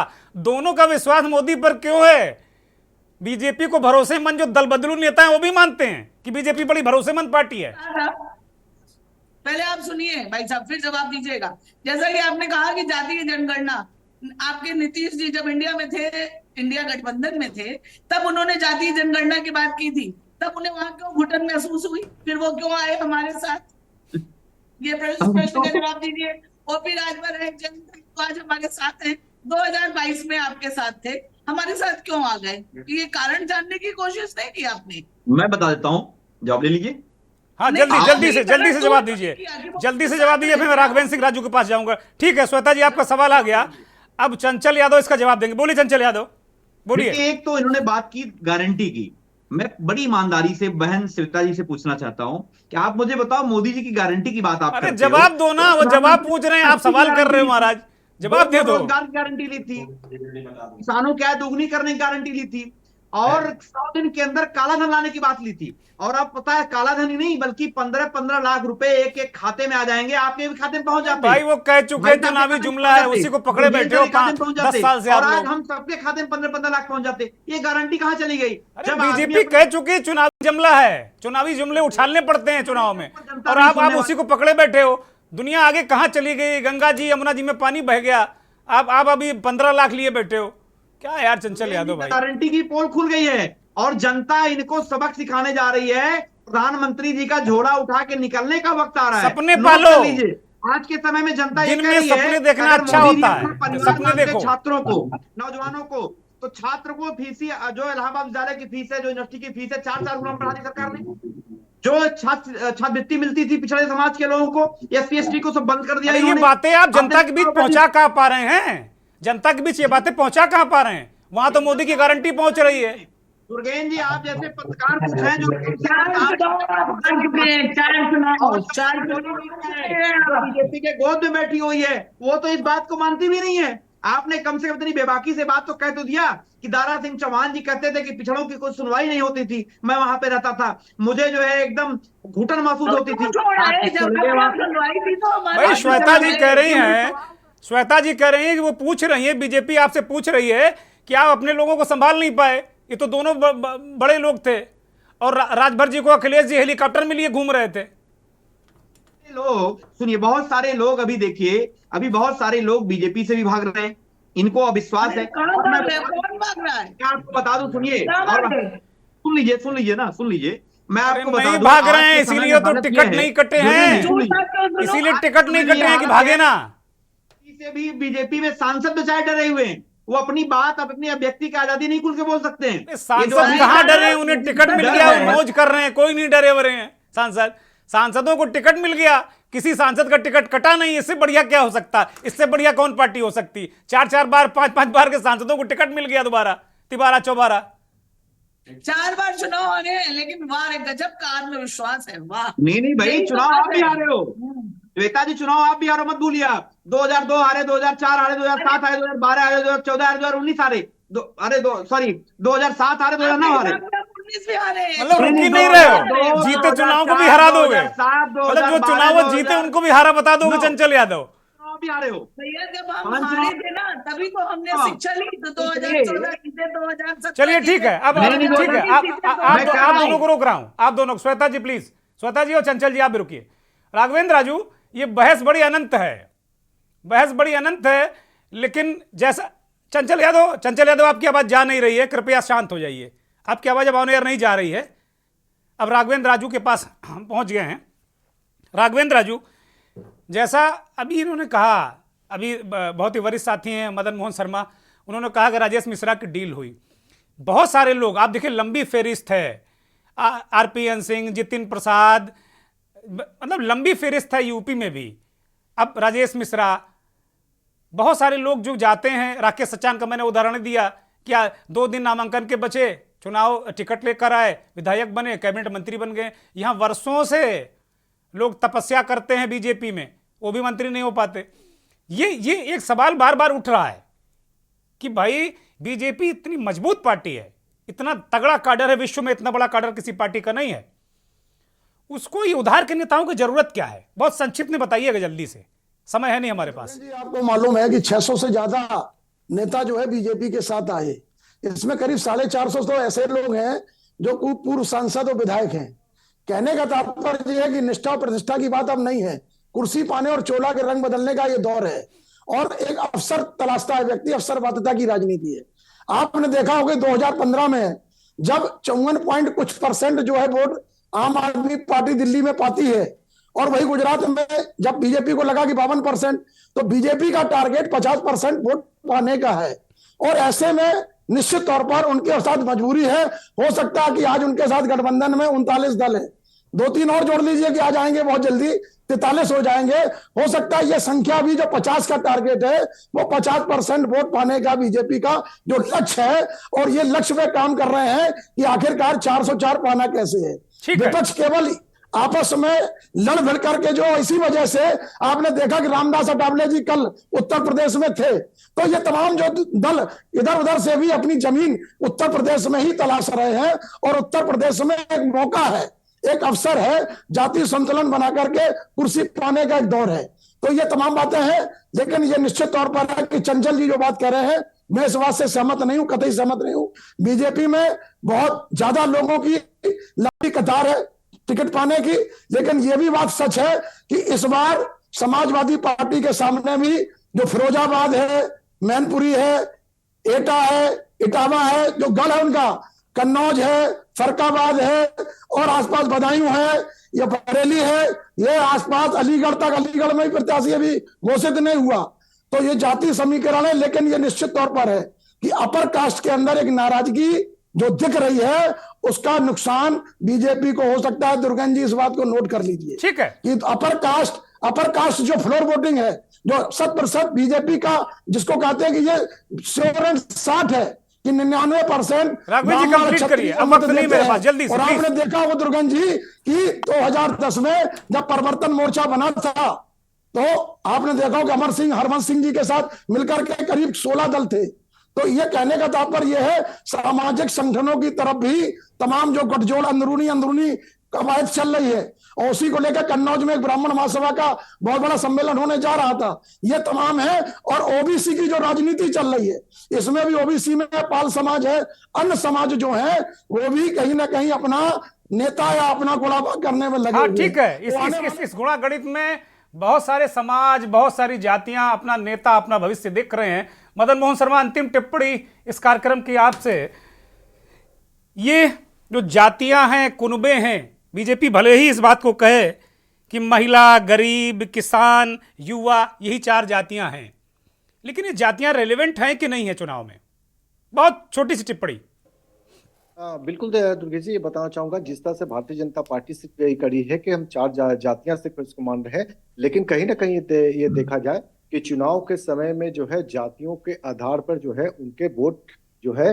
Speaker 1: दोनों का विश्वास मोदी पर क्यों है। बीजेपी को भरोसेमंद जो दल बदलू नेता है वो भी मानते हैं कि बीजेपी बड़ी भरोसेमंद पार्टी है।
Speaker 3: पहले आप सुनिए भाई साहब, फिर जवाब दीजिएगा। जैसा कि आपने कहा कि जातीय जनगणना, आपके नीतीश जी जब इंडिया में थे, इंडिया गठबंधन में थे, तब उन्होंने जातीय जनगणना की बात की थी, तब उन्हें वहां क्यों घुटन महसूस हुई, फिर वो क्यों आए हमारे साथ? ये प्रश्न का जवाब दीजिए। ओपी राजभर है, तो आज हमारे साथ हैं, 2022 में आपके साथ थे, हमारे साथ क्यों आ गए? ये कारण जानने की कोशिश नहीं की आपने?
Speaker 4: मैं बता देता हूँ, जवाब ले लीजिए।
Speaker 1: हाँ, जल्दी से जवाब दीजिए, जल्दी से जवाब दीजिए, फिर मैं राघवेंद्र सिंह राजू के पास जाऊंगा। ठीक है श्वेता जी, आपका सवाल आ गया, अब चंचल यादव इसका जवाब देंगे। बोलिए चंचल यादव, बोलिए।
Speaker 4: एक तो इन्होंने बात की गारंटी की, मैं बड़ी ईमानदारी से बहन श्वेता जी से पूछना चाहता हूँ कि आप मुझे बताओ, मोदी जी की गारंटी की बात आप
Speaker 1: अरे जवाब दो ना, वो जवाब पूछ रहे हैं, आप सवाल कर रहे हो महाराज, जवाब दे दो।
Speaker 4: रोजगार की गारंटी ली थी, किसानों की आय दोगुनी करने की गारंटी ली थी, और 100 दिन के अंदर काला धन लाने की बात ली थी। और अब पता है काला धन ही नहीं बल्कि 15-15 लाख रुपए एक एक खाते में आ जाएंगे, आपके भी खाते में पहुंच जाते हैं।
Speaker 1: भाई वो कह चुके चुनावी जुमला है, उसी को पकड़े बैठे हो 10 साल से आप लोग।
Speaker 4: हम सबके खाते में 15-15 लाख पहुंच जाते, ये गारंटी कहाँ चली गई?
Speaker 1: जब बीजेपी कह चुकी चुनावी जुमला है, चुनावी जुमले उछालने पड़ते हैं चुनाव में, और आप उसी को पकड़े बैठे हो। दुनिया आगे कहाँ चली गई? गंगा जी यमुना जी में पानी बह गया, आप अभी 15 लाख लिए बैठे हो। क्या यार चंचल यादव भाई,
Speaker 4: गारंटी की पोल खुल गई है और जनता इनको सबक सिखाने जा रही है। प्रधानमंत्री जी का झोला उठा के निकलने का वक्त आ रहा है।
Speaker 1: सपने पालो।
Speaker 4: आज के समय में जनता
Speaker 1: दिन में सपने देखना अच्छा होता है, सपने देखो।
Speaker 4: छात्रों को, नौजवानों को, तो छात्र को फीस जो इलाहाबाद विद्यालय की फीस है, जो यूनिवर्सिटी की फीस है, 4-4 गुना बढ़ा दी सरकार ने। जो छात्रवृत्ति मिलती थी पिछड़े समाज के लोगों को, SC/ST को सब बंद कर दिया।
Speaker 1: ये बातें आप जनता के बीच पहुंचा कहां पा रहे हैं? जनता के बीच ये बातें पहुंचा कहां पा रहे हैं? वहां तो मोदी की गारंटी पहुंच रही है।
Speaker 4: दुर्गेन जी, आप जैसे पत्रकार कुछ हैं जो बीजेपी के गोद में बैठी हुई है, वो तो इस बात को मानती भी नहीं है। आपने कम से कम इतनी बेबाकी से बात तो कह तो दिया कि दारा सिंह चौहान जी कहते थे कि पिछड़ों की कोई सुनवाई नहीं होती थी, मैं वहां पे रहता था, मुझे जो है एकदम घुटन महसूस होती थी।
Speaker 1: भाई श्वेता जी कह रही हैं, श्वेता जी कह रही हैं कि वो पूछ रही है, बीजेपी आपसे पूछ रही है कि आप अपने लोगों को संभाल नहीं पाए। ये तो दोनों बड़े लोग थे, और राजभर जी को अखिलेश जी हेलीकॉप्टर में लिए घूम रहे थे।
Speaker 4: लोग सुनिए, बहुत सारे लोग अभी देखिए, अभी बहुत सारे लोग बीजेपी से भी भाग रहे हैं, इनको अविश्वास है।
Speaker 3: कौन भाग रहा है?
Speaker 4: क्या आपको बता दूं, सुनिए, सुन लीजिए ना, सुन लीजिए, मैं आपको बता दूं,
Speaker 1: भाग रहे हैं इसीलिए तो टिकट नहीं कटे हैं, इसीलिए टिकट नहीं कटे हैं कि भागे ना।
Speaker 4: से भी बीजेपी में सांसद बेचारे डरे हुए हैं वो अपनी बात, अपनी अभिव्यक्ति की आजादी नहीं खुल के बोल सकते हैं। ये
Speaker 1: सांसद
Speaker 4: जो है-
Speaker 1: कहाँ डरे हैं? उन्हें टिकट मिल
Speaker 4: डर
Speaker 1: गया,
Speaker 4: है।
Speaker 1: वो मौज कर रहे हैं, कोई नहीं डरे हुए हैं। सांसदों को टिकट मिल गया, किसी सांसद का टिकट कटा नहीं। इससे बढ़िया क्या हो सकता? इससे बढ़िया कौन पार्टी हो सकती? 4-4 बार 5-5 बार के सांसदों को टिकट मिल गया, दोबारा तिबारा चौबारा।
Speaker 3: 4 बार चुनाव आ गए, लेकिन वाह रे गजब का आत्मविश्वास है, वाह।
Speaker 4: नहीं भाई,
Speaker 3: यही तो
Speaker 4: चुनाव
Speaker 3: बात
Speaker 4: आप भी
Speaker 3: है।
Speaker 4: हारे हो श्वेता जी, चुनाव आप भी हारे, मत भूलिए आप। 2002 हारे, 2004 हारे, 2007 हारे, 2012 हारे, 2014 हारे, 2019 हारे, 2007 हारे, 2009 हारे।
Speaker 3: 19 भी हारे।
Speaker 1: मतलब रुकी नहीं रहे हो, जीते चुनाव को भी हरा दोगे। मतलब जो चुनाव जीते उनको भी हारा बता दोगे चंचल यादव।
Speaker 4: चुनाव भी हारे हो
Speaker 3: भैया जब हम
Speaker 4: 5
Speaker 3: हारे थे ना, तभी तो हमने शिक्षा ली, तो 2014 जीते, 2017
Speaker 1: चलिए ठीक है, अब
Speaker 4: नहीं,
Speaker 1: ठीक है,
Speaker 4: मैं
Speaker 1: आप दोनों को रोक रहा हूं, आप दोनों। श्वेता जी प्लीज, श्वेता जी और चंचल जी आप भी रुकिए। राघवेंद्र राजू, ये बहस बड़ी अनंत है, बहस बड़ी अनंत है, लेकिन जैसा चंचल यादव आपकी आवाज जा नहीं रही है, कृपया शांत हो जाइए। आपकी आवाज अब ऑन एयर नहीं जा रही है। अब राघवेंद्र राजू के पास हम पहुंच गए हैं। राघवेंद्र राजू, जैसा अभी इन्होंने कहा, अभी बहुत ही वरिष्ठ साथी हैं मदन मोहन शर्मा, उन्होंने कहा कि राजेश मिश्रा की डील हुई। बहुत सारे लोग, आप देखिए लंबी फेरिस्त है, आरपीएन सिंह, जितिन प्रसाद, मतलब लंबी फेरिस्त है यूपी में भी। अब राजेश मिश्रा, बहुत सारे लोग जो जाते हैं, राकेश सचान का मैंने उदाहरण दिया, क्या 2 दिन नामांकन के बचे, चुनाव टिकट लेकर आए, विधायक बने, कैबिनेट मंत्री बन गए। यहां वर्षों से लोग तपस्या करते हैं बीजेपी में, वो भी मंत्री नहीं हो पाते। ये एक सवाल बार बार उठ रहा है कि भाई बीजेपी इतनी मजबूत पार्टी है, इतना तगड़ा काडर है, विश्व में इतना बड़ा काडर किसी पार्टी का नहीं है, उसको ये उधार के नेताओं की जरूरत क्या है? बहुत संक्षिप्त में बताइएगा जल्दी से, समय है नहीं हमारे पास।
Speaker 5: जी, आपको मालूम है कि 600 से ज्यादा नेता जो है बीजेपी के साथ आए। इसमें करीब 450 तो ऐसे लोग हैं जो पूर्व सांसद और विधायक हैं। कहने का तात्पर्य यह है कि निष्ठा और प्रतिष्ठा की बात अब नहीं है, कुर्सी पाने और चोला के रंग बदलने का ये दौर है, और एक अवसर तलाशता है व्यक्ति, अवसरवादिता की राजनीति है। आपने देखा होगा 2015 में जब 54% जो है वोट आम आदमी पार्टी दिल्ली में पाती है, और वही गुजरात में जब बीजेपी को लगा कि 52%, तो बीजेपी का टारगेट 50% वोट पाने का है। और ऐसे में निश्चित तौर पर उनके साथ मजबूरी है, हो सकता है कि आज उनके साथ गठबंधन में 39 दल है, 2-3 और जोड़ लीजिए कि आ जाएंगे बहुत जल्दी, 43 हो जाएंगे। हो सकता है यह संख्या भी जो 50 का टारगेट है, वो 50% वोट पाने का बीजेपी का जो लक्ष्य है, और ये लक्ष्य पे काम कर रहे हैं कि आखिरकार 404 पाना कैसे है। विपक्ष केवल आपस में लड़ भिड़ करके, जो इसी वजह से आपने देखा कि रामदास अठावले जी कल उत्तर प्रदेश में थे, तो ये तमाम जो दल इधर उधर से भी अपनी जमीन उत्तर प्रदेश में ही तलाश रहे हैं, और उत्तर प्रदेश में एक मौका है, एक अवसर है, जातीय संतुलन बना करके कुर्सी पाने का एक दौर है। तो ये तमाम बातें हैं, लेकिन ये निश्चित तौर पर है कि चंचल जी जो बात कह रहे हैं, मैं इस बात से सहमत नहीं हूं, कतई सहमत नहीं हूं। बीजेपी में बहुत ज्यादा लोगों की लंबी कतार है टिकट पाने की, लेकिन यह भी बात सच है कि इस बार समाजवादी पार्टी के सामने भी जो फिरोजाबाद है, मैनपुरी है, एटा है, इटावा है, जो गढ़ है उनका, कन्नौज है, फरकाबाद है, और आसपास बदायूं है, ये बरेली है, ये आसपास अलीगढ़ तक, अलीगढ़ में भी प्रत्याशी अभी घोषित नहीं हुआ। तो ये जातीय समीकरण है, लेकिन ये निश्चित तौर पर है कि अपर कास्ट के अंदर एक नाराजगी जो दिख रही है, उसका नुकसान बीजेपी को हो सकता है। दुर्गन जी इस बात को नोट कर लीजिए,
Speaker 1: ठीक है,
Speaker 5: कि अपर कास्ट जो फ्लोर वोटिंग है, जो 100% बीजेपी का, जिसको कहते हैं कि ये 60 है कि 99%
Speaker 1: राघवेंद्र जी कंप्लीट करिए, अब वक्त नहीं मेरे पास, जल्दी से।
Speaker 5: और आपने देखा वो दुर्गन जी कि 2010 में जब परिवर्तन मोर्चा बना था, तो आपने देखा कि अमर सिंह, हरवंश सिंह जी के साथ मिलकर के करीब 16 दल थे। तो ये कहने का तात्पर्य यह है, सामाजिक संगठनों की तरफ भी तमाम जो गठजोड़ अंदरूनी कवायद चल रही है, और उसी को लेकर कन्नौज में एक ब्राह्मण महासभा का बहुत बड़ा सम्मेलन होने जा रहा था। ये तमाम है, और ओबीसी की जो राजनीति चल रही है, इसमें भी ओबीसी में पाल समाज है, अन्य समाज जो है वो भी कहीं ना कहीं अपना नेता या अपना गुलाबा करने में लगे।
Speaker 1: हाँ ठीक है, इस गुणा गणित में बहुत सारे समाज, बहुत सारी जातियां अपना नेता, अपना भविष्य देख रहे हैं। मदन मोहन शर्मा, अंतिम टिप्पणी इस कार्यक्रम की आपसे। ये जो जातियां हैं, कुनबे हैं, बीजेपी भले ही इस बात को कहे कि महिला, गरीब, किसान, युवा, यही 4 जातियां हैं, लेकिन ये जातियां रेलेवेंट हैं कि नहीं है चुनाव में? बहुत छोटी सी टिप्पणी।
Speaker 6: बिल्कुल दुर्गेश जी, ये बताना चाहूंगा जिस तरह से भारतीय जनता पार्टी से यही करी है कि हम चार जातियां सिर्फ इसको मान रहे हैं, लेकिन कहीं ना कहीं ये देखा जाए कि चुनाव के समय में जो है जातियों के आधार पर जो है उनके वोट जो है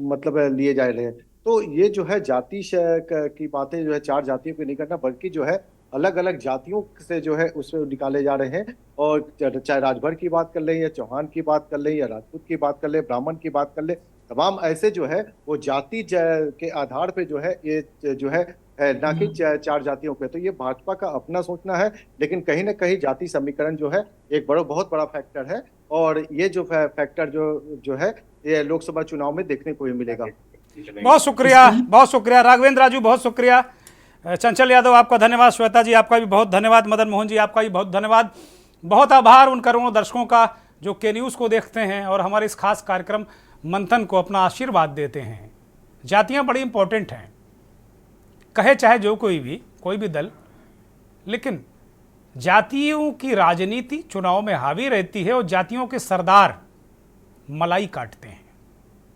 Speaker 6: मतलब लिए जा रहे हैं। तो ये जो है जाति की बातें जो है चार जातियों की नहीं करना, बल्कि जो है अलग अलग जातियों से जो है उसमें निकाले जा रहे हैं। और चाहे राजभर की बात कर लें, या चौहान की बात कर लें, या राजपूत की बात कर लें, ब्राह्मण की बात कर लें, तमाम ऐसे जो है वो जाति के आधार पे जो है ये जो है ना कि चार जातियों पे। तो ये भाजपा का अपना सोचना है, लेकिन कहीं ना कहीं जाति समीकरण जो है एक बहुत बड़ा फैक्टर है, और ये जो फैक्टर जो है ये लोकसभा चुनाव में देखने को भी मिलेगा।
Speaker 1: बहुत शुक्रिया राघवेंद्र राजू, बहुत शुक्रिया। चंचल यादव आपका धन्यवाद, श्वेता जी आपका भी बहुत धन्यवाद, मदन मोहन जी आपका भी बहुत धन्यवाद। बहुत आभार उन करोड़ों दर्शकों का जो के न्यूज़ को देखते हैं और हमारे इस खास कार्यक्रम मंथन को अपना आशीर्वाद देते हैं। जातियां बड़ी इंपॉर्टेंट हैं, कहे चाहे जो कोई भी दल, लेकिन जातियों की राजनीति चुनाव में हावी रहती है और जातियों के सरदार मलाई काटते हैं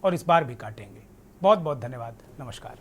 Speaker 1: और इस बार भी काटेंगे। बहुत बहुत धन्यवाद, नमस्कार।